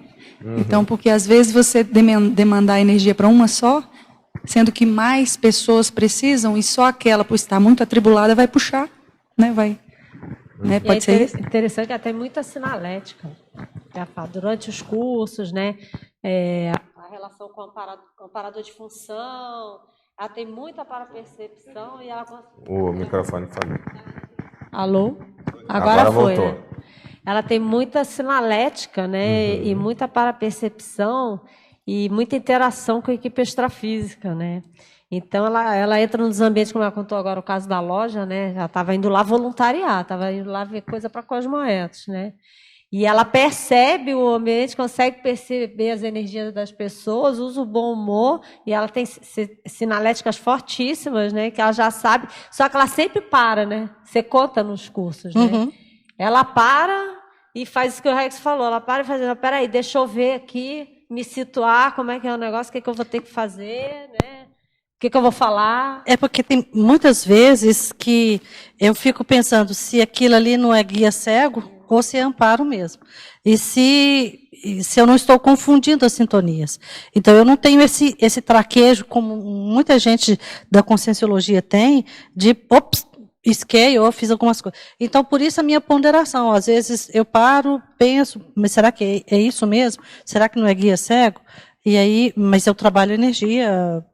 Então, porque às vezes você demandar energia para uma só, sendo que mais pessoas precisam, e só aquela, por estar muito atribulada, vai puxar, né? Vai. Né? Pode ser interessante que até muita sinalética. Durante os cursos, né? A relação com o amparador de função, ela tem muita parapercepção e ela... O microfone falou. Alô? Agora foi, voltou. né? Ela tem muita sinalética, né? E muita parapercepção e muita interação com a equipe extrafísica, né? Então, ela entra nos ambientes, como ela contou agora o caso da loja, né? Ela estava indo lá voluntariar, estava indo lá ver coisa para Cosmoetos, né? E ela percebe o ambiente, consegue perceber as energias das pessoas, usa o bom humor, e ela tem sinaléticas fortíssimas, né? Que ela já sabe, só que ela sempre para, né? Você conta nos cursos, né? Ela para e faz isso que o Rex falou, ela para e faz, peraí, deixa eu ver aqui, me situar, como é que é o negócio, o que é que eu vou ter que fazer, né? que eu vou falar? É porque tem muitas vezes que eu fico pensando se aquilo ali não é guia cego ou se é amparo mesmo. E se eu não estou confundindo as sintonias. Então, eu não tenho esse traquejo, como muita gente da Conscienciologia tem, de, ops, isquei ou fiz algumas coisas. Então, por isso a minha ponderação. Às vezes eu paro, penso, mas será que é isso mesmo? Será que não é guia cego? E aí, mas eu trabalho energia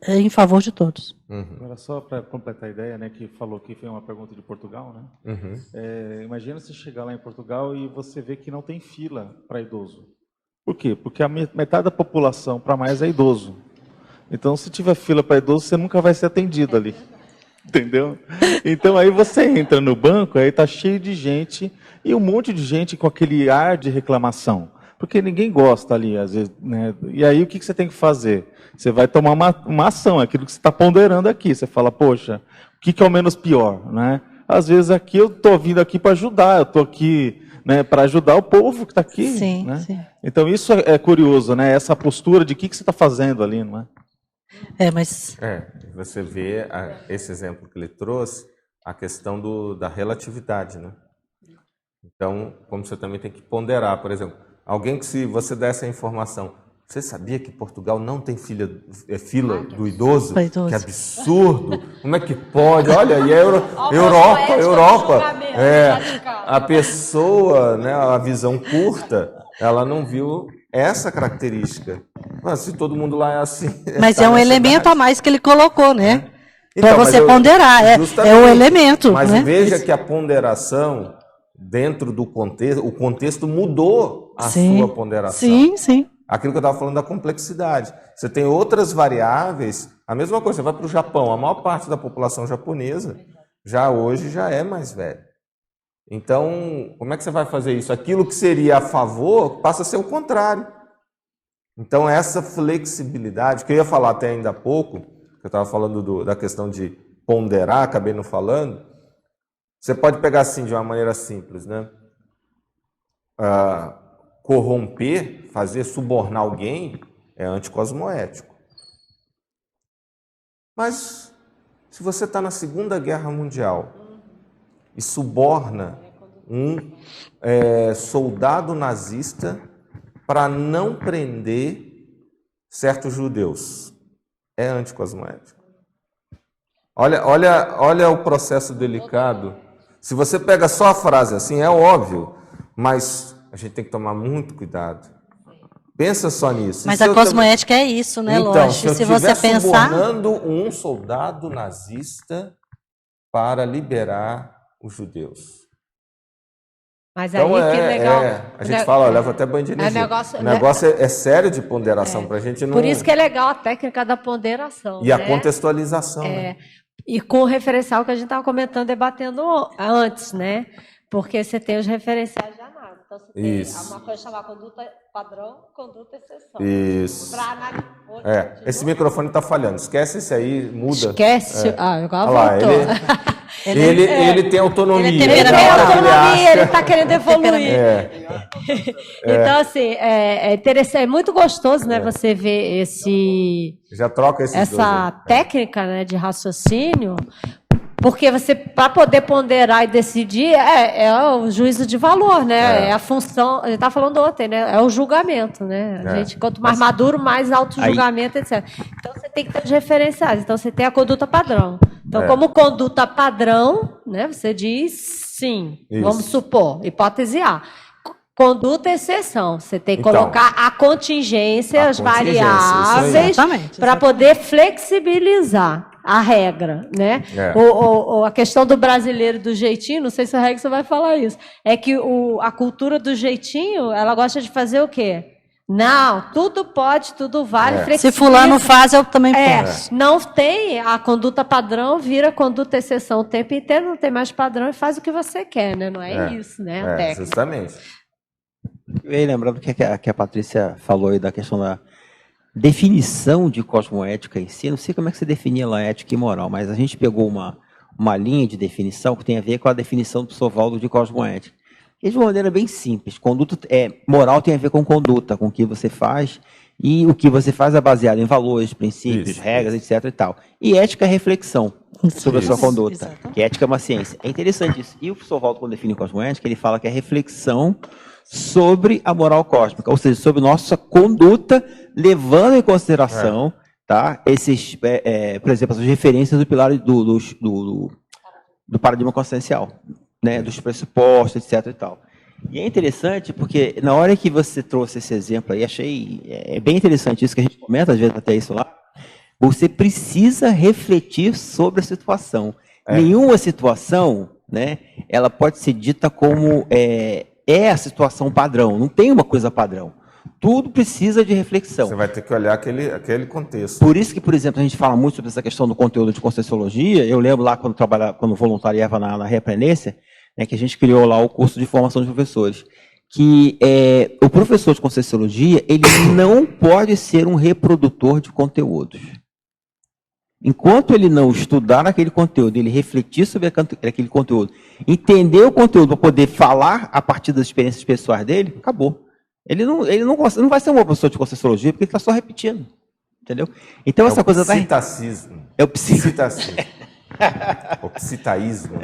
em favor de todos. Agora, só para completar a ideia, né, que falou que foi uma pergunta de Portugal, né? Imagina você chegar lá em Portugal e você vê que não tem fila para idoso. Por quê? Porque a metade da população, para mais, é idoso. Então, se tiver fila para idoso, você nunca vai ser atendido ali. Entendeu? Então, aí você entra no banco, aí tá cheio de gente, e um monte de gente com aquele ar de reclamação. Porque ninguém gosta ali, às vezes, né? E aí, o que você tem que fazer? Você vai tomar uma ação, aquilo que você está ponderando aqui. Você fala, poxa, o que é o menos pior, né? Às vezes aqui eu estou vindo aqui para ajudar, eu estou aqui, né, para ajudar o povo que está aqui. Sim, né? sim. Então isso é curioso, né? Essa postura de o que você está fazendo ali, não é? Mas Você vê esse exemplo que ele trouxe, a questão da relatividade, né? Então, como você também tem que ponderar, por exemplo, alguém que se você der essa informação, você sabia que Portugal não tem fila do idoso? Que absurdo! Como é que pode? Olha, e a Europa, a pessoa, né, a visão curta, ela não viu essa característica. Mas se todo mundo lá é assim... Mas é um elemento a mais que ele colocou, né? Para Então, você ponderar, é o elemento. Mas né? veja que a ponderação, dentro do contexto, o contexto mudou a sua ponderação. Sim, sim. Aquilo que eu estava falando da complexidade. Você tem outras variáveis, a mesma coisa, você vai para o Japão, a maior parte da população japonesa hoje já é mais velha. Então, como é que você vai fazer isso? Aquilo que seria a favor passa a ser o contrário. Então, essa flexibilidade, que eu ia falar até ainda há pouco, eu estava falando da questão de ponderar, acabei não falando, você pode pegar assim, de uma maneira simples, né? Corromper, fazer subornar alguém é anticosmoético. Mas, se você está na Segunda Guerra Mundial e suborna um soldado nazista para não prender certos judeus, é anticosmoético. Olha o processo delicado. Se você pega só a frase assim, é óbvio, mas a gente tem que tomar muito cuidado. Pensa só nisso. Mas a cosmoética é isso, né, então, lógico. Se você pensar... subornando um soldado nazista para liberar os judeus. Mas Então, aí que legal. a gente fala, leva até banho de energia. O negócio é sério de ponderação, para a gente não... Por isso que é legal a técnica da ponderação. E a contextualização. Né? E com o referencial que a gente estava comentando, debatendo antes, né? Porque você tem os referenciais de análise. Então, você tem uma coisa chamada conduta padrão, conduta exceção. Isso. Esse microfone está falhando. Esquece esse aí, muda. Esquece. Agora voltou. Ele tem autonomia. Ele está querendo evoluir. Então, assim, é interessante, é muito gostoso, né, você ver já troca essa técnica, né, de raciocínio, porque você, para poder ponderar e decidir, é o juízo de valor, né? É a função. A gente estava falando ontem, né? É o julgamento, né? A gente, quanto mais maduro, mais auto-julgamento, etc. Então, você tem que ter os referenciais. Então, você tem a conduta padrão. Então, como conduta padrão, né? Você diz sim. Isso. Vamos supor, hipótese A. Conduta exceção. Você tem que colocar a contingência, as variáveis, para poder flexibilizar a regra, né? A questão do brasileiro do jeitinho, não sei se a regra você vai falar isso, é que a cultura do jeitinho, ela gosta de fazer o quê? Não, tudo pode, tudo vale. Se fulano faz, eu também posso. Não tem a conduta padrão, vira conduta exceção o tempo inteiro, não tem mais padrão e faz o que você quer, né? Não é isso, né? A técnica. Justamente. E lembrando que a Patrícia falou aí da questão da definição de cosmoética em si, não sei como é que você definia lá ética e moral, mas a gente pegou uma linha de definição que tem a ver com a definição do Sovaldo de cosmoética. E de uma maneira bem simples, moral tem a ver com conduta, com o que você faz, E o que você faz é baseado em valores, princípios, Isso. regras, etc. e tal. E ética é reflexão sobre a sua Isso. conduta, Exatamente. que ética é uma ciência. É interessante isso. E o professor Waldo, quando define cosmoética, ele fala que é reflexão sobre a moral cósmica, ou seja, sobre nossa conduta, levando em consideração, tá, esses, por exemplo, as referências do pilar do paradigma consciencial, né, dos pressupostos, etc. e tal. E é interessante porque na hora que você trouxe esse exemplo aí, achei bem interessante isso que a gente comenta, às vezes até isso lá, você precisa refletir sobre a situação. Nenhuma situação, né, ela pode ser dita como a situação padrão, não tem uma coisa padrão. Tudo precisa de reflexão. Você vai ter que olhar aquele contexto. Por isso que, por exemplo, a gente fala muito sobre essa questão do conteúdo de Conscienciologia. Eu lembro lá quando voluntariava na Reaprendência, né, que a gente criou lá o curso de formação de professores, que o professor de Conscienciologia, ele não pode ser um reprodutor de conteúdos. Enquanto ele não estudar aquele conteúdo, ele refletir sobre aquele conteúdo, entender o conteúdo para poder falar a partir das experiências pessoais dele, acabou. Ele não vai ser um bom professor de Conscienciologia porque ele está só repetindo. Entendeu? Então essa coisa da... Psittacismo. É o psittacismo. O psittaísmo.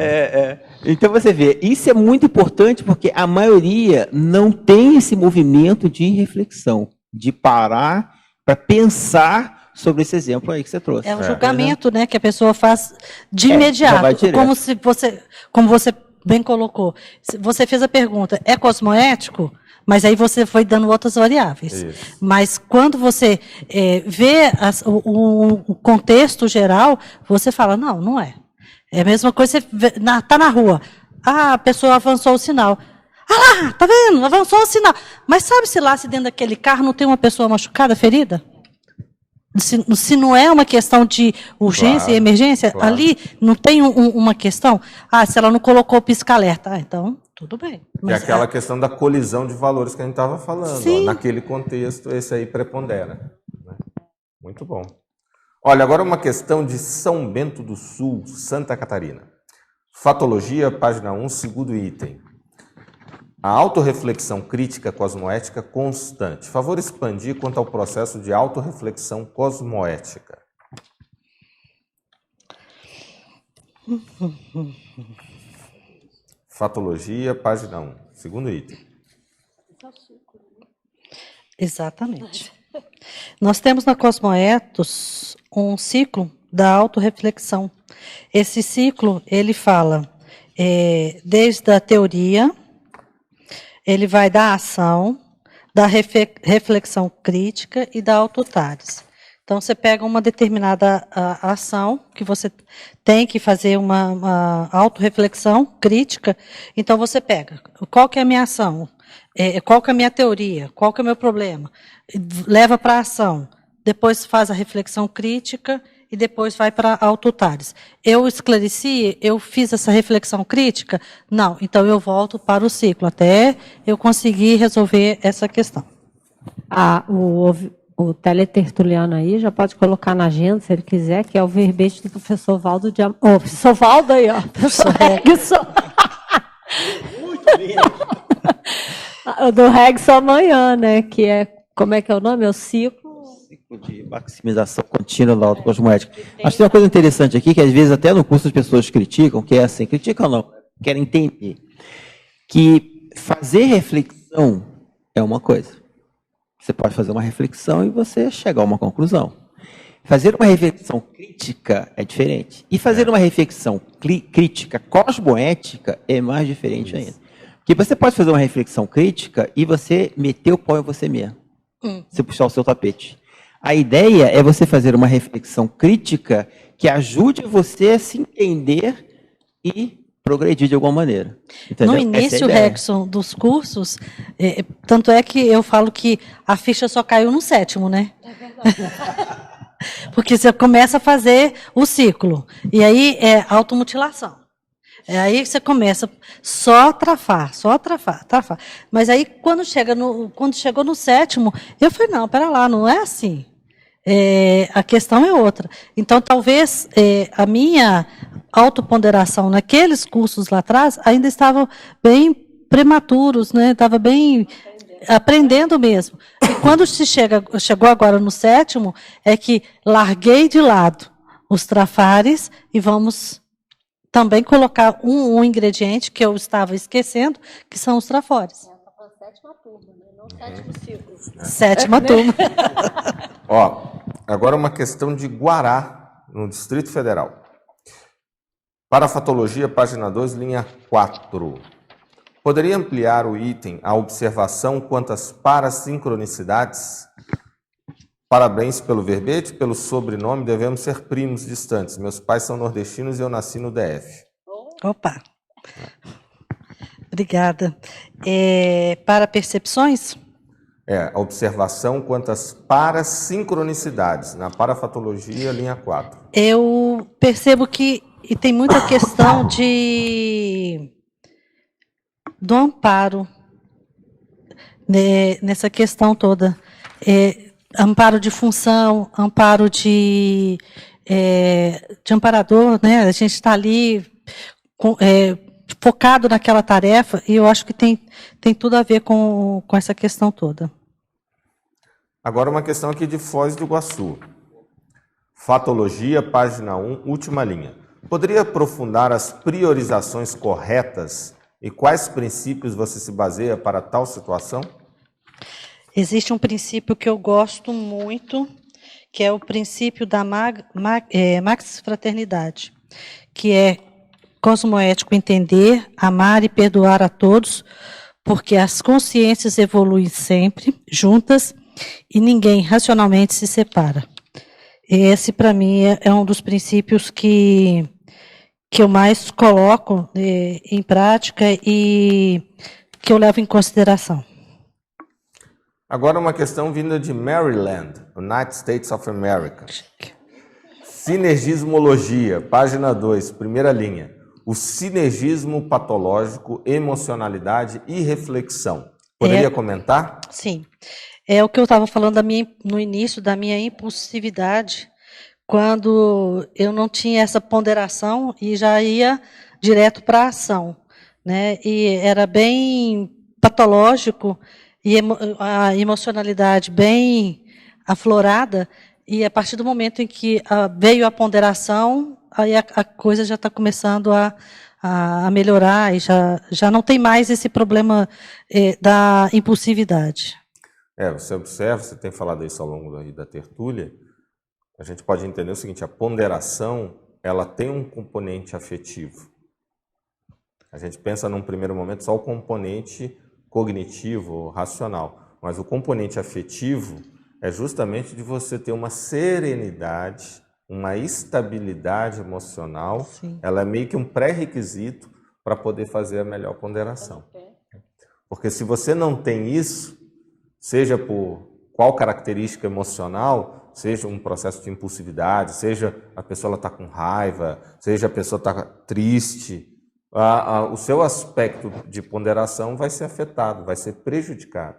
Então você vê, isso é muito importante porque a maioria não tem esse movimento de reflexão, de parar para pensar sobre esse exemplo aí que você trouxe. É um julgamento, né, que a pessoa faz de imediato, já vai direto. como você bem colocou. Você fez a pergunta, é cosmoético? Mas aí você foi dando outras variáveis. Isso. Mas quando você vê o contexto geral, você fala, não é. É a mesma coisa, você está na rua, a pessoa avançou o sinal. Ah lá, tá vendo? Avançou o sinal. Mas sabe se lá, se dentro daquele carro não tem uma pessoa machucada, ferida? Se não é uma questão de urgência e emergência, ali não tem uma questão. Se ela não colocou o pisca-alerta. Então, tudo bem. E aquela questão da colisão de valores que a gente estava falando. Sim. Ó, naquele contexto, esse aí prepondera. Né? Muito bom. Olha, agora uma questão de São Bento do Sul, Santa Catarina. Fatologia, página 1, segundo item. A autorreflexão crítica cosmoética constante. Favor expandir quanto ao processo de autorreflexão cosmoética. Fatologia, página 1, segundo item. Exatamente. Nós temos na Cosmoethos um ciclo da autorreflexão. Esse ciclo, ele fala desde a teoria, ele vai da ação, da reflexão crítica e da autotálise. Então, você pega uma determinada ação, que você tem que fazer uma autorreflexão crítica, então você pega, qual que é a minha ação? Qual que é a minha teoria? Qual que é o meu problema? Leva para a ação, depois faz a reflexão crítica e depois vai para a autotálise. Eu esclareci, eu fiz essa reflexão crítica? Não, então eu volto para o ciclo, até eu conseguir resolver essa questão. O teletertuliano aí já pode colocar na agenda, se ele quiser, que é o verbete do professor Valdo de Amaral. Professor Valdo aí, ó. Professor Regson. Muito bem. O do Regson amanhã, né? Que é, como é que é o nome? É o ciclo De maximização contínua da autocosmoética. Acho que tem uma coisa interessante aqui, que às vezes até no curso as pessoas criticam, que é assim, criticam não, querem entender, que fazer reflexão é uma coisa. Você pode fazer uma reflexão e você chegar a uma conclusão. Fazer uma reflexão crítica é diferente. E fazer uma reflexão crítica cosmoética é mais diferente ainda. Porque você pode fazer uma reflexão crítica e você meter o pau em você mesmo. Você puxar o seu tapete. A ideia é você fazer uma reflexão crítica que ajude você a se entender e progredir de alguma maneira. Entendeu? No início, Regson, dos cursos, tanto é que eu falo que a ficha só caiu no 7º, né? É verdade. Porque você começa a fazer o ciclo, e aí é automutilação. Aí você começa só a trafar. Mas aí, quando chegou no 7º, eu falei, não, pera lá, não é assim. A questão é outra. Então, talvez a minha autoponderação naqueles cursos lá atrás ainda estavam bem prematuros, né? Estava bem aprendendo mesmo. E quando chegou agora no sétimo, é que larguei de lado os trafares e vamos também colocar um ingrediente que eu estava esquecendo, que são os trafores. Sétima turma, né? Não sétimo ciclo. Sétima turma. Ó, agora uma questão de Guará, no Distrito Federal. Parafatologia, página 2, linha 4. Poderia ampliar o item a observação quanto às parassincronicidades? Parabéns pelo verbete, pelo sobrenome, devemos ser primos distantes. Meus pais são nordestinos e eu nasci no DF. Opa. Obrigada. Para percepções? A observação quanto às parassincronicidades, na parafatologia, linha 4. Eu percebo que e tem muita questão do amparo nessa questão toda. Amparo de função, amparo de amparador, né? A gente está ali focado naquela tarefa, e eu acho que tem tudo a ver com essa questão toda. Agora uma questão aqui de Foz do Iguaçu. Fatologia, página 1, última linha. Poderia aprofundar as priorizações corretas e quais princípios você se baseia para tal situação? Existe um princípio que eu gosto muito, que é o princípio da Max Fraternidade, que é cosmoético entender, amar e perdoar a todos, porque as consciências evoluem sempre, juntas, e ninguém racionalmente se separa. Esse, para mim, é um dos princípios que eu mais coloco em prática e que eu levo em consideração. Agora uma questão vinda de Maryland, United States of America. Sinergismologia, página 2, primeira linha. O sinergismo patológico, emocionalidade e reflexão. Poderia comentar? Sim. É o que eu estava falando no início da minha impulsividade, quando eu não tinha essa ponderação e já ia direto para a ação, né? E era bem patológico e a emocionalidade bem aflorada, e a partir do momento em que veio a ponderação, aí a coisa já está começando a melhorar e já não tem mais esse problema da impulsividade. Você observa, você tem falado isso ao longo da tertúlia, a gente pode entender o seguinte: a ponderação, ela tem um componente afetivo. A gente pensa num primeiro momento só o componente cognitivo, racional, mas o componente afetivo é justamente de você ter uma serenidade, uma estabilidade emocional. Sim. Ela é meio que um pré-requisito para poder fazer a melhor ponderação. Porque se você não tem isso, seja por qual característica emocional, seja um processo de impulsividade, seja a pessoa está com raiva, seja a pessoa está triste, o seu aspecto de ponderação vai ser afetado, vai ser prejudicado.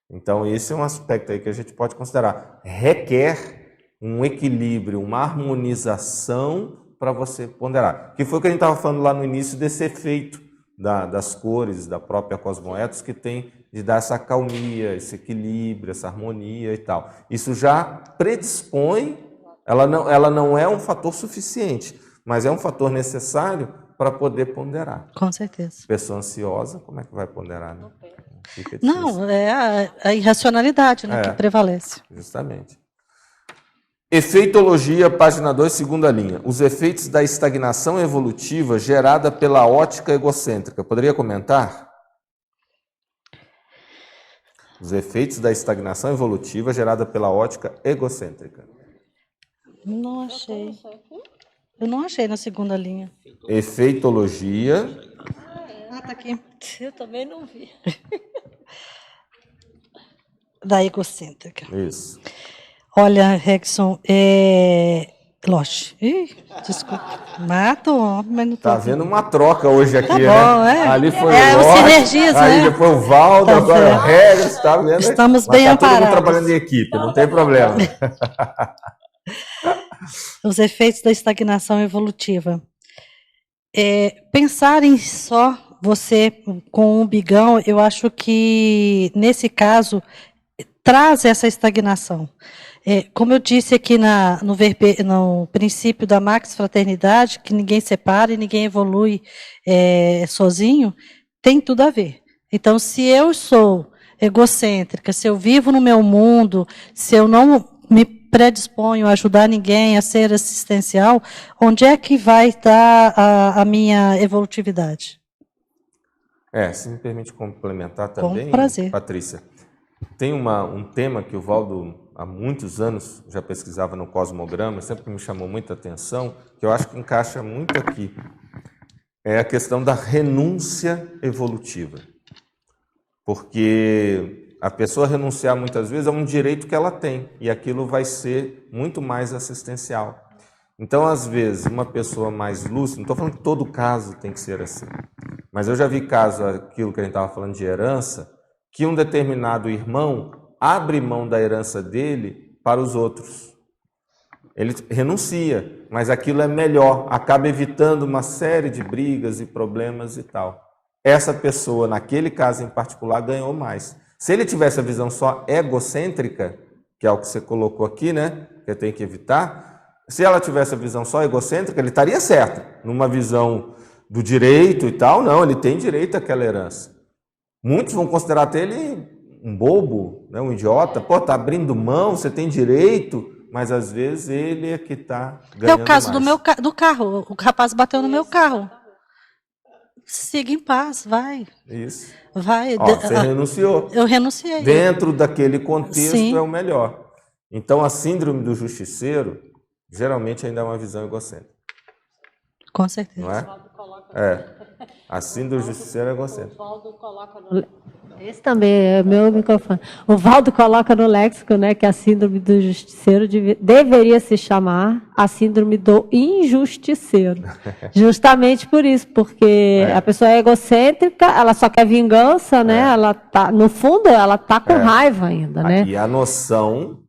Então, esse é um aspecto aí que a gente pode considerar. Requer um equilíbrio, uma harmonização para você ponderar. Que foi o que a gente estava falando lá no início desse efeito das cores, da própria cosmoetos, que tem de dar essa calmia, esse equilíbrio, essa harmonia e tal. Isso já predispõe, ela não é um fator suficiente, mas é um fator necessário para poder ponderar. Com certeza. Pessoa ansiosa, como é que vai ponderar, né? Não, é a irracionalidade, né, que prevalece. Justamente. Efeitologia, página 2, segunda linha. Os efeitos da estagnação evolutiva gerada pela ótica egocêntrica. Poderia comentar? Os efeitos da estagnação evolutiva gerada pela ótica egocêntrica. Não achei. Eu não achei na segunda linha. Efeitologia. Tá aqui. Eu também não vi. Da egocêntrica. Isso. Olha, Rexon, Loche. Desculpa. Mato, mas não tô. Tá vendo uma troca hoje aqui, tá bom, né? Ali foi o Loche, sinergismo, aí né? depois o Valdo, Tá agora certo. o Regis, tá vendo? Estamos Mas bem tá todo mundo amparados. trabalhando em equipe, não tem problema. Os efeitos da estagnação evolutiva. Pensar em só você com um bigão, eu acho que, nesse caso, traz essa estagnação. Como eu disse aqui no princípio da Max Fraternidade, que ninguém separa e ninguém evolui sozinho, tem tudo a ver. Então, se eu sou egocêntrica, se eu vivo no meu mundo, se eu não me predisponho a ajudar ninguém, a ser assistencial, onde é que vai estar a minha evolutividade? Se me permite complementar também, Com prazer. Patrícia. Tem um tema que o Valdo, há muitos anos, já pesquisava no Cosmograma, sempre me chamou muita atenção, que eu acho que encaixa muito aqui. É a questão da renúncia evolutiva. Porque a pessoa renunciar muitas vezes é um direito que ela tem, e aquilo vai ser muito mais assistencial. Então, às vezes, uma pessoa mais lúcida, não estou falando que todo caso tem que ser assim, mas eu já vi caso, aquilo que a gente estava falando de herança, que um determinado irmão abre mão da herança dele para os outros. Ele renuncia, mas aquilo é melhor, acaba evitando uma série de brigas e problemas e tal. Essa pessoa, naquele caso em particular, ganhou mais. Se ele tivesse a visão só egocêntrica, que é o que você colocou aqui, né, que tem que evitar, se ela tivesse a visão só egocêntrica, ele estaria certo. Numa visão do direito e tal, não, ele tem direito àquela herança. Muitos vão considerar até ele um bobo, né, um idiota. Pô, tá abrindo mão, você tem direito, mas às vezes ele é que está ganhando mais. É o caso do carro. O rapaz bateu no meu carro. Siga em paz, vai. Isso. Vai. Você renunciou. Eu renunciei. Dentro daquele contexto. Sim. É o melhor. Então, a síndrome do justiceiro, geralmente ainda é uma visão egocêntrica. Com certeza. Não é? A síndrome do justiceiro é egocêntrica. O Valdo coloca no... Esse também é meu microfone. O Valdo coloca no léxico, né, que a síndrome do justiceiro deveria se chamar a síndrome do injusticeiro. Justamente por isso, porque a pessoa é egocêntrica, ela só quer vingança, né? Ela tá, no fundo, ela tá com raiva ainda, né? E a noção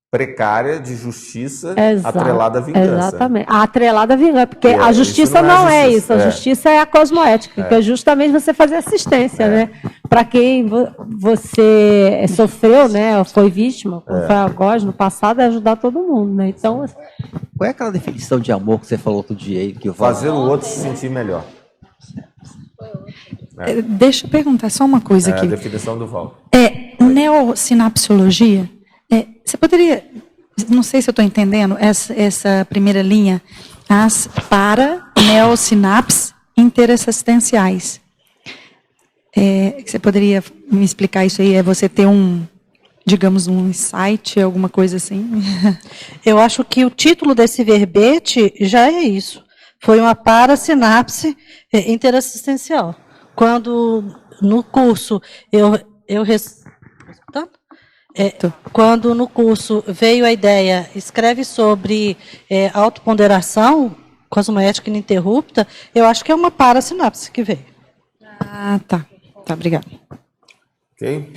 precária de justiça atrelada à vingança. Exatamente. A atrelada à vingança, porque a justiça não é isso. A justiça é a cosmoética, que é justamente você fazer assistência, né? Para quem você sofreu, né? Foi vítima, como foi agora, no passado, é ajudar todo mundo, né? Então, qual é aquela definição de amor que você falou outro dia aí? Que eu fazer o outro se sentir melhor. Deixa eu perguntar só uma coisa aqui. A definição do Valdo. Neossinapsologia. Você poderia, não sei se eu estou entendendo, essa primeira linha, as para-neossinapses interassistenciais. Você poderia me explicar isso aí? É você ter digamos, um insight, alguma coisa assim? Eu acho que o título desse verbete já é isso. Foi uma parasinapse interassistencial. Quando no curso quando no curso veio a ideia, escreve sobre autoponderação cosmoética ininterrupta, eu acho que é uma parasinapse que veio. Ah, tá. Tá, obrigada. Ok.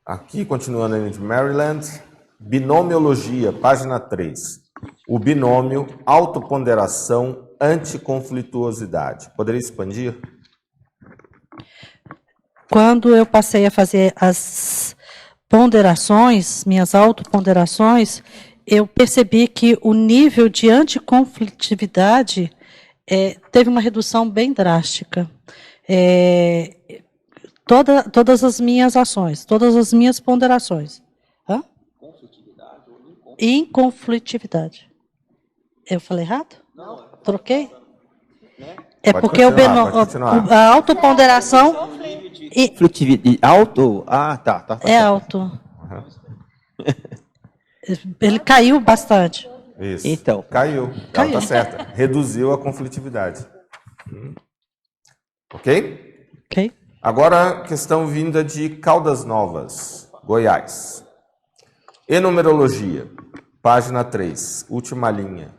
Aqui, continuando ainda de Maryland, binomiologia, página 3. O binômio autoponderação anticonflituosidade. Poderia expandir? Quando eu passei a fazer as ponderações, minhas autoponderações, eu percebi que o nível de anticonflitividade teve uma redução bem drástica. Todas as minhas ações, todas as minhas ponderações. Inconflitividade. Eu falei errado? Não. Troquei? Porque a autoponderação... Alto? Ah, tá. É alto. Uhum. Ele caiu bastante. Isso. Então. Caiu. Ela está certa. Reduziu a conflitividade. Ok? Ok. Agora, questão vinda de Caldas Novas, Goiás. Enumerologia, página 3, última linha.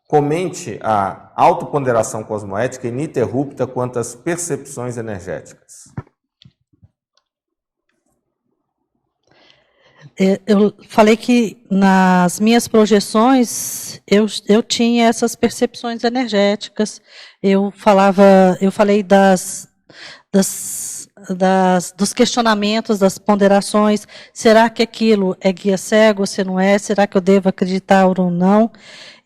Comente a autoponderação cosmoética ininterrupta quanto às percepções energéticas. Eu falei que nas minhas projeções eu tinha essas percepções energéticas. Eu falei das dos questionamentos, das ponderações. Será que aquilo é guia cego, se não é? Será que eu devo acreditar ou não?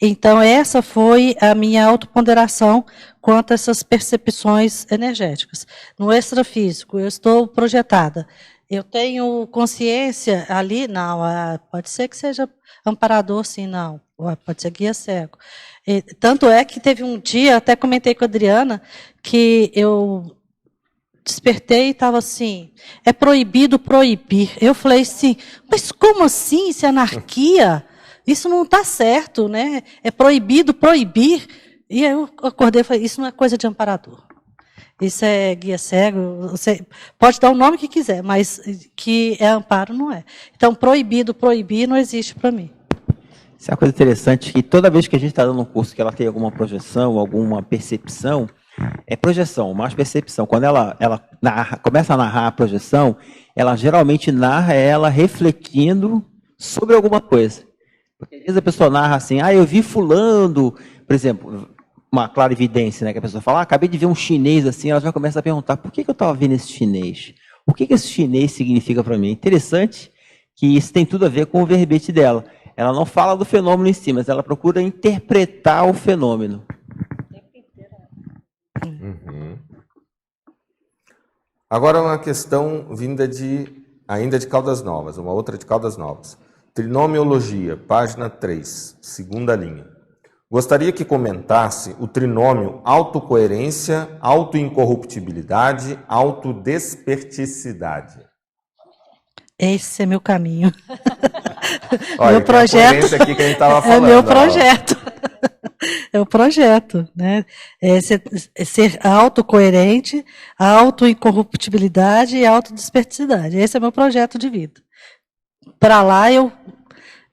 Então, essa foi a minha autoponderação quanto a essas percepções energéticas. No extrafísico, eu estou projetada. Eu tenho consciência ali? Não, pode ser que seja amparador, sim, não. Pode ser guia cego. Tanto é que teve um dia, até comentei com a Adriana, que eu despertei e estava assim, é proibido proibir. Eu falei assim, mas como assim? Isso é anarquia? Isso não está certo, né? É proibido proibir. E aí eu acordei e falei, isso não é coisa de amparador. Isso é guia cego, você pode dar o nome que quiser, mas que é amparo não é. Então, proibido proibir não existe para mim. Isso é uma coisa interessante, que toda vez que a gente está dando um curso que ela tem alguma projeção, alguma percepção, é projeção, mais percepção. Quando ela começa a narrar a projeção, ela geralmente narra ela refletindo sobre alguma coisa. Porque às vezes a pessoa narra assim, eu vi fulano, por exemplo, uma clara evidência, né, que a pessoa fala, acabei de ver um chinês assim, ela já começa a perguntar, por que eu estava vendo esse chinês? O que esse chinês significa para mim? Interessante que isso tem tudo a ver com o verbete dela. Ela não fala do fenômeno em si, mas ela procura interpretar o fenômeno. Uhum. Agora uma questão vinda ainda de Caldas Novas, uma outra de Caldas Novas. Trinomiologia, página 3, segunda linha. Gostaria que comentasse o trinômio autocoerência, autoincorruptibilidade, autodesperticidade. Esse é meu caminho. Olha, meu projeto aqui que a gente estava falando, é meu projeto. É o projeto, né? É ser autocoerente, autoincorruptibilidade e autodesperticidade. Esse é meu projeto de vida. Para lá eu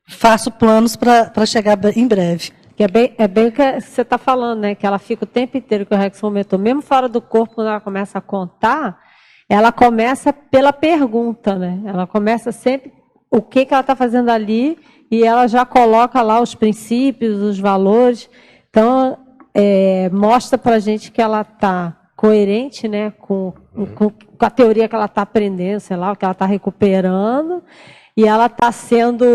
faço planos para chegar em breve. Que é bem o que você está falando, né? Que ela fica o tempo inteiro, que o Rex comentou, mesmo fora do corpo, quando ela começa a contar, ela começa pela pergunta, né? Ela começa sempre o que ela está fazendo ali e ela já coloca lá os princípios, os valores. Então, mostra para a gente que ela está coerente, né, com a teoria que ela está aprendendo, sei lá, o que ela está recuperando. E ela está sendo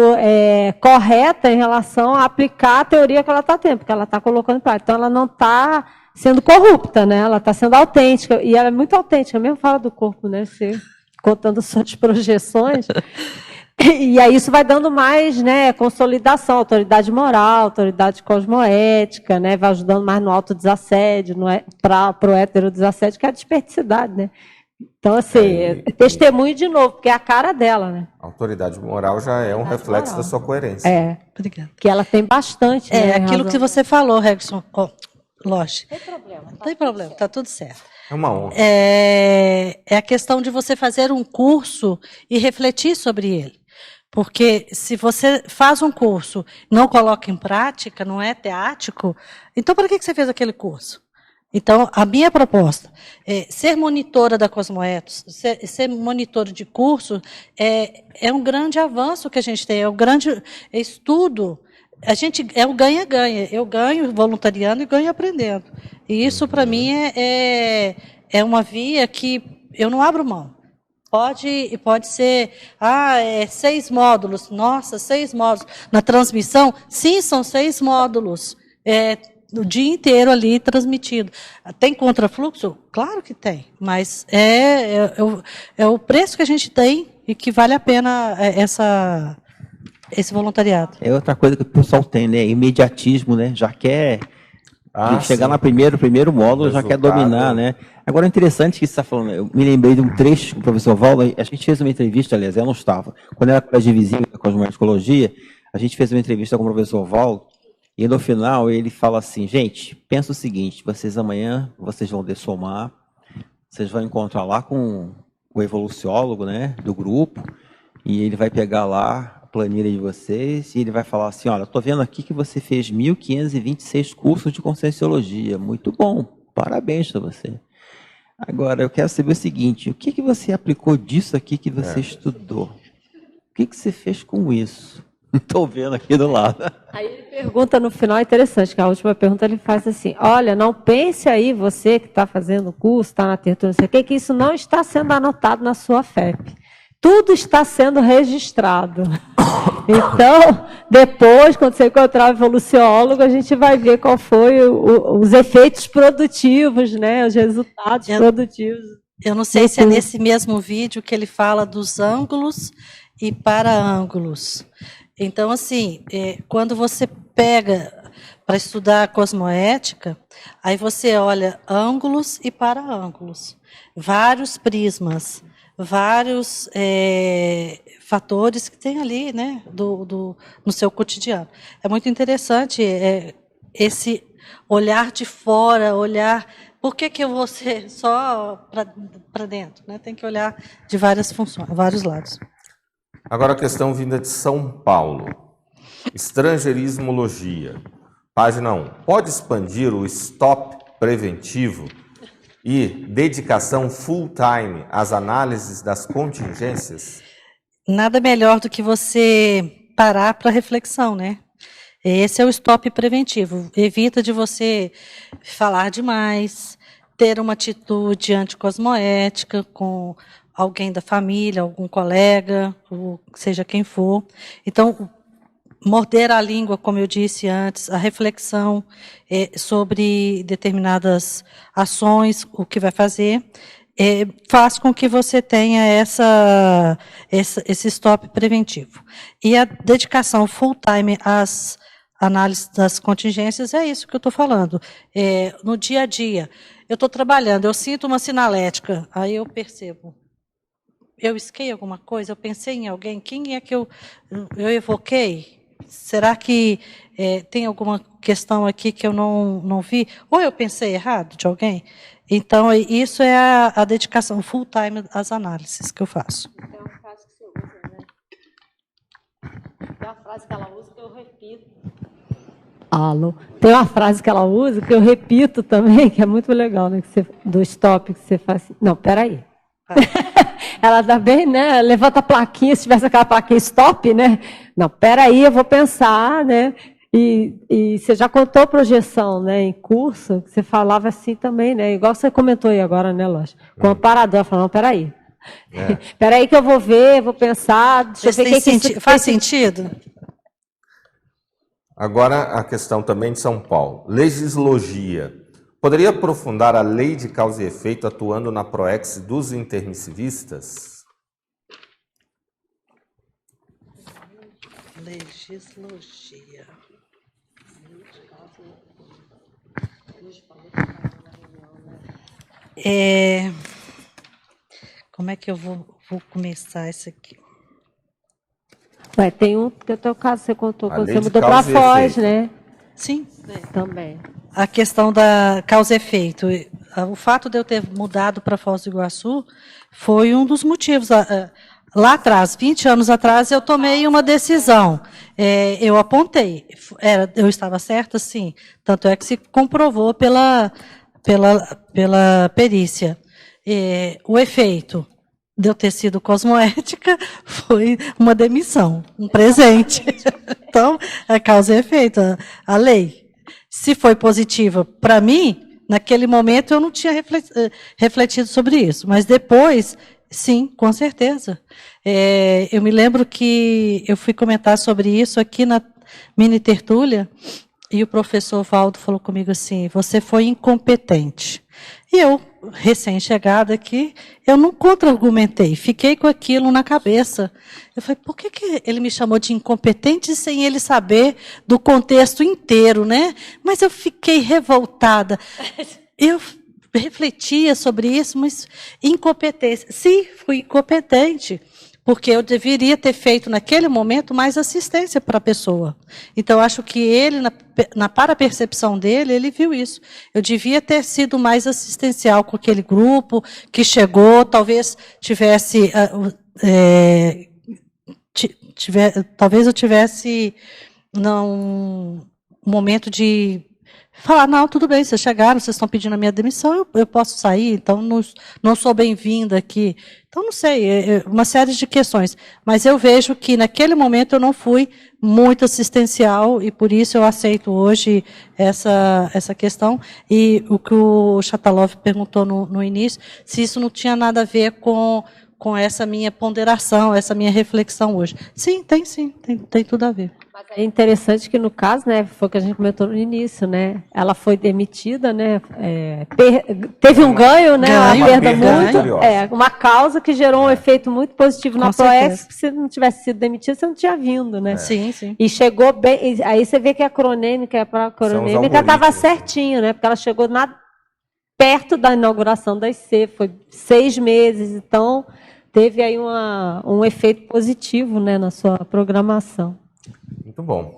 correta em relação a aplicar a teoria que ela está tendo, porque ela está colocando em prática. Então, ela não está sendo corrupta, né? Ela está sendo autêntica. E ela é muito autêntica, mesmo fora do corpo, né? Você contando suas projeções. E aí isso vai dando mais, né, consolidação, autoridade moral, autoridade cosmoética, né? Vai ajudando mais no autodesassédio, para o heterodesassédio, que é a desperticidade, né? Então, assim, testemunho de novo, porque é a cara dela, né? A autoridade moral já é um reflexo da sua coerência. Obrigada. Que ela tem bastante. É, né, aquilo razão. que você falou, Regson. Loche. Não tem problema, está tudo certo. É uma honra. É a questão de você fazer um curso e refletir sobre ele. Porque se você faz um curso e não coloca em prática, não é teático, então para que você fez aquele curso? Então, a minha proposta é ser monitora da Cosmoetos, ser monitora de curso, é um grande avanço que a gente tem, é um grande estudo. É o ganha-ganha. Eu ganho voluntariando e ganho aprendendo. E isso, para mim, é uma via que eu não abro mão. Pode ser, 6 módulos. Nossa, 6 módulos. Na transmissão, sim, são 6 módulos. O dia inteiro ali transmitido. Tem contrafluxo? Claro que tem, mas é o preço que a gente tem e que vale a pena esse voluntariado. É outra coisa que o pessoal tem, né? Imediatismo, né? Já quer chegar no primeiro módulo, já quer dominar, né? Agora, é interessante que você está falando, eu me lembrei de um trecho com o professor Valdo, a gente fez uma entrevista, aliás, eu não estava, quando era colégio vizinho da Cosmoecologia, a gente fez uma entrevista com o professor Valdo, e no final ele fala assim, gente, pensa o seguinte, amanhã vocês vão dessomar, vocês vão encontrar lá com o evoluciólogo, né, do grupo, e ele vai pegar lá a planilha de vocês, e ele vai falar assim, olha, estou vendo aqui que você fez 1.526 cursos de Conscienciologia, muito bom, parabéns para você. Agora, eu quero saber o seguinte, o que você aplicou disso aqui que você estudou? O que você fez com isso? Estou vendo aqui do lado. Aí ele pergunta no final, é interessante, que a última pergunta ele faz assim, olha, não pense aí, você que está fazendo o curso, está na tertúlia, não sei o quê, que isso não está sendo anotado na sua FEP. Tudo está sendo registrado. Então, depois, quando você encontrar o evoluciólogo, a gente vai ver qual foi os efeitos produtivos, né, os resultados produtivos. Eu não sei se é nesse mesmo vídeo que ele fala dos ângulos e para-ângulos. Então, assim, quando você pega para estudar a cosmoética, aí você olha ângulos e para-ângulos, vários prismas, vários fatores que tem ali, né, no seu cotidiano. É muito interessante esse olhar de fora, olhar... Por que eu vou ser só para dentro? Né? Tem que olhar de várias funções, vários lados. Agora a questão vinda de São Paulo. Estrangeirismologia. Página 1. Pode expandir o stop preventivo e dedicação full-time às análises das contingências? Nada melhor do que você parar para reflexão, né? Esse é o stop preventivo. Evita de você falar demais, ter uma atitude anticosmoética com alguém da família, algum colega, ou seja quem for. Então, morder a língua, como eu disse antes, a reflexão sobre determinadas ações, o que vai fazer, faz com que você tenha esse stop preventivo. E a dedicação full-time às análises das contingências é isso que eu estou falando. No dia a dia, eu estou trabalhando, eu sinto uma sinalética, aí eu percebo. Eu esquei alguma coisa? Eu pensei em alguém? Quem é que eu evoquei? Será que tem alguma questão aqui que eu não vi? Ou eu pensei errado de alguém? Então, isso é a dedicação full-time às análises que eu faço. Tem uma frase que você usa, né? Tem uma frase que ela usa que eu repito. Alô. Tem uma frase que ela usa que eu repito também, que é muito legal, né? Do stop que você faz assim. Não, peraí. Ela dá bem, né? Levanta a plaquinha, se tivesse aquela plaquinha stop, né? Não, peraí, eu vou pensar, né? E você já contou projeção, né? Em curso, você falava assim também, né? Igual você comentou aí agora, né, Lógico? Com o parador, falando, não, peraí. Peraí que eu vou ver, vou pensar, deixa eu ver o que isso... Faz sentido? Agora a questão também de São Paulo. Legislogia. Poderia aprofundar a lei de causa e efeito atuando na proex dos intermissivistas? Legislogia. Como é que eu vou começar isso aqui? Ué, tem um que no teu caso você contou, A quando lei você de mudou para causa e Foz, efeito. né? Sim. Também. A questão da causa e efeito. O fato de eu ter mudado para Foz do Iguaçu foi um dos motivos. Lá atrás, 20 anos atrás, eu tomei uma decisão. Eu apontei. Eu estava certa, sim. Tanto é que se comprovou pela perícia. O efeito de eu ter sido cosmoética foi uma demissão, um presente. Então, a causa e efeito, a lei. Se foi positiva para mim, naquele momento eu não tinha refletido sobre isso, mas depois, sim, com certeza. Eu me lembro que eu fui comentar sobre isso aqui na mini tertúlia, e o professor Valdo falou comigo assim, você foi incompetente. E eu, recém-chegada aqui, eu não contra-argumentei, fiquei com aquilo na cabeça. Eu falei, por que ele me chamou de incompetente sem ele saber do contexto inteiro, né? Mas eu fiquei revoltada. Eu refletia sobre isso, mas incompetência. Sim, fui incompetente, porque eu deveria ter feito, naquele momento, mais assistência para a pessoa. Então, acho que ele, na para-percepção dele, ele viu isso. Eu devia ter sido mais assistencial com aquele grupo que chegou, talvez tivesse... talvez eu tivesse um momento de Falar, não, tudo bem, vocês chegaram, vocês estão pedindo a minha demissão, eu posso sair, então não sou bem-vinda aqui. Então, não sei, uma série de questões. Mas eu vejo que, naquele momento, eu não fui muito assistencial, e por isso eu aceito hoje essa questão. E o que o Chatalov perguntou no início, se isso não tinha nada a ver com essa minha ponderação, essa minha reflexão hoje. Sim, tem tudo a ver. Mas é interessante que, no caso, né, foi o que a gente comentou no início, né? Ela foi demitida, né? Teve um ganho, né? Uma perda muito. Uma causa que gerou um efeito muito positivo na Proex. Se não tivesse sido demitida, você não tinha vindo, né? Sim. E chegou bem. Aí você vê que a cronêmica estava certinho, né? Porque ela chegou perto da inauguração da IC, foi 6 meses, então teve aí um efeito positivo, né, na sua programação. Muito bom.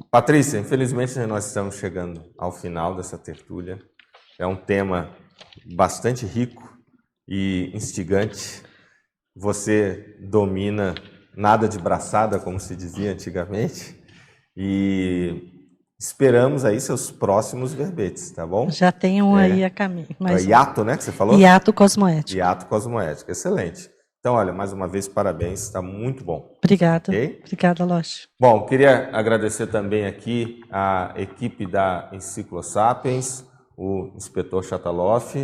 Patrícia, infelizmente nós estamos chegando ao final dessa tertúlia. É um tema bastante rico e instigante. Você domina nada de braçada, como se dizia antigamente, e esperamos aí seus próximos verbetes, tá bom? Já tem um aí a caminho. Hiato, né, que você falou? Hiato cosmoético. Hiato cosmoético, excelente. Então, olha, mais uma vez, parabéns, está muito bom. Obrigada. Okay? Obrigada, Loche. Bom, queria agradecer também aqui a equipe da Enciclosapiens, o inspetor Chatalov,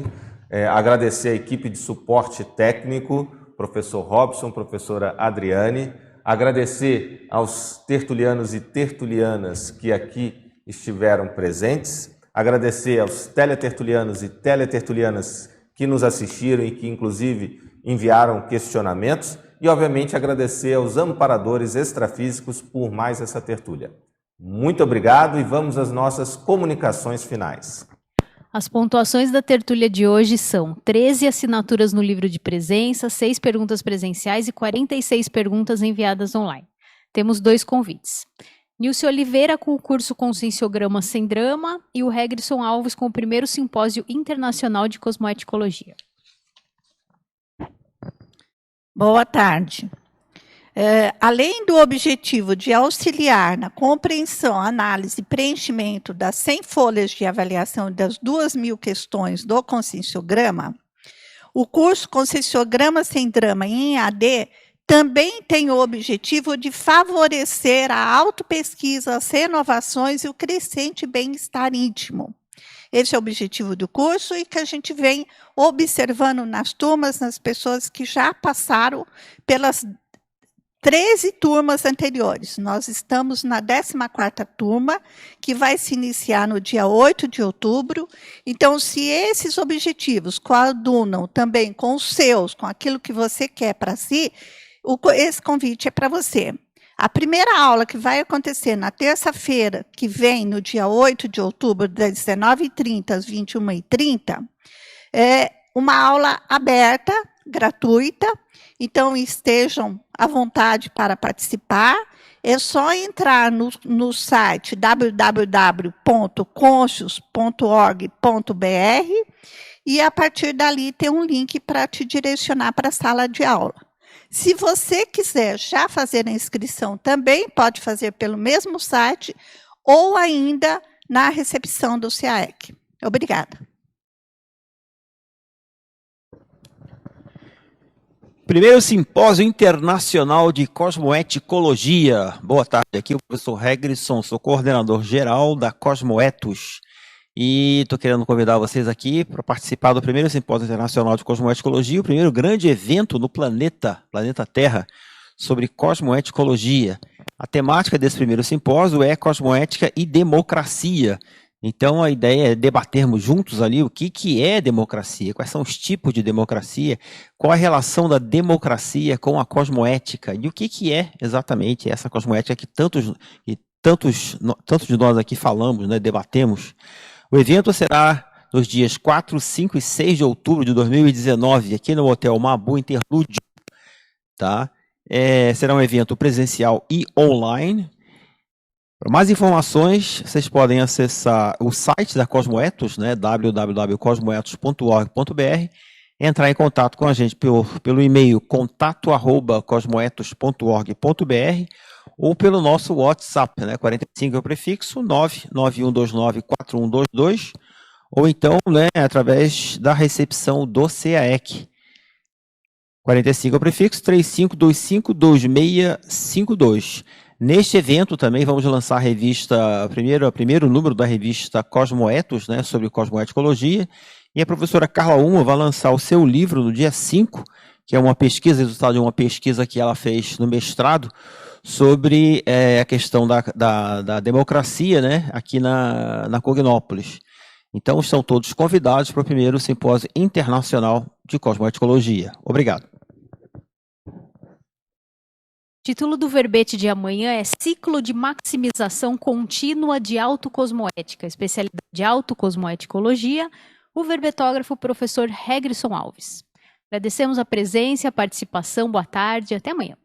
agradecer a equipe de suporte técnico, professor Robson, professora Adriane, agradecer aos tertulianos e tertulianas que aqui estiveram presentes, agradecer aos teletertulianos e teletertulianas que nos assistiram e que, inclusive, enviaram questionamentos e, obviamente, agradecer aos amparadores extrafísicos por mais essa tertúlia. Muito obrigado e vamos às nossas comunicações finais. As pontuações da tertúlia de hoje são 13 assinaturas no livro de presença, 6 perguntas presenciais e 46 perguntas enviadas online. Temos 2 convites. Nilce Oliveira com o curso Conscienciograma Sem Drama e o Regrisson Alves com o primeiro simpósio internacional de cosmoeticologia. Boa tarde. Além do objetivo de auxiliar na compreensão, análise e preenchimento das 100 folhas de avaliação das 2.000 questões do Conscienciograma, o curso Conscienciograma Sem Drama em EAD também tem o objetivo de favorecer a autopesquisa, as renovações e o crescente bem-estar íntimo. Esse é o objetivo do curso e que a gente vem observando nas turmas, nas pessoas que já passaram pelas 13 turmas anteriores. Nós estamos na 14ª turma, que vai se iniciar no dia 8 de outubro. Então, se esses objetivos coadunam também com os seus, com aquilo que você quer para si, esse convite é para você. A primeira aula que vai acontecer na terça-feira, que vem no dia 8 de outubro, das 19h30 às 21h30, é uma aula aberta, gratuita, então estejam à vontade para participar. É só entrar no site www.conscius.org.br e a partir dali tem um link para te direcionar para a sala de aula. Se você quiser já fazer a inscrição também, pode fazer pelo mesmo site ou ainda na recepção do CAEC. Obrigada. Primeiro Simpósio Internacional de Cosmoeticologia. Boa tarde, aqui é o professor Regrisson, sou coordenador geral da Cosmoetos. E estou querendo convidar vocês aqui para participar do primeiro Simpósio Internacional de Cosmoeticologia, o primeiro grande evento no planeta Terra, sobre cosmoeticologia. A temática desse primeiro simpósio é cosmoética e democracia. Então, a ideia é debatermos juntos ali o que é democracia, quais são os tipos de democracia, qual a relação da democracia com a cosmoética e o que é exatamente essa cosmoética que tantos de nós aqui falamos, né, debatemos. O evento será nos dias 4, 5 e 6 de outubro de 2019, aqui no Hotel Mabu Interlúdio. Tá? Será um evento presencial e online. Para mais informações, vocês podem acessar o site da Cosmoetos, né, www.cosmoetos.org.br, entrar em contato com a gente pelo e-mail contato@cosmoetos.org.br ou pelo nosso WhatsApp, né? 45 é o prefixo, 991294122, ou então, né, através da recepção do CAEC. 45 é o prefixo, 35252652. Neste evento também vamos lançar a revista, o primeiro número da revista Cosmoetos, né, sobre cosmoeticologia, e a professora Carla Uma vai lançar o seu livro no dia 5, que é uma pesquisa, resultado de uma pesquisa que ela fez no mestrado, sobre a questão da democracia, né, aqui na Cognópolis. Então, estão todos convidados para o primeiro simpósio internacional de cosmoeticologia. Obrigado. O título do verbete de amanhã é Ciclo de Maximização Contínua de Autocosmoética, especialidade de Autocosmoeticologia, o verbetógrafo professor Regrisson Alves. Agradecemos a presença e a participação, boa tarde, até amanhã.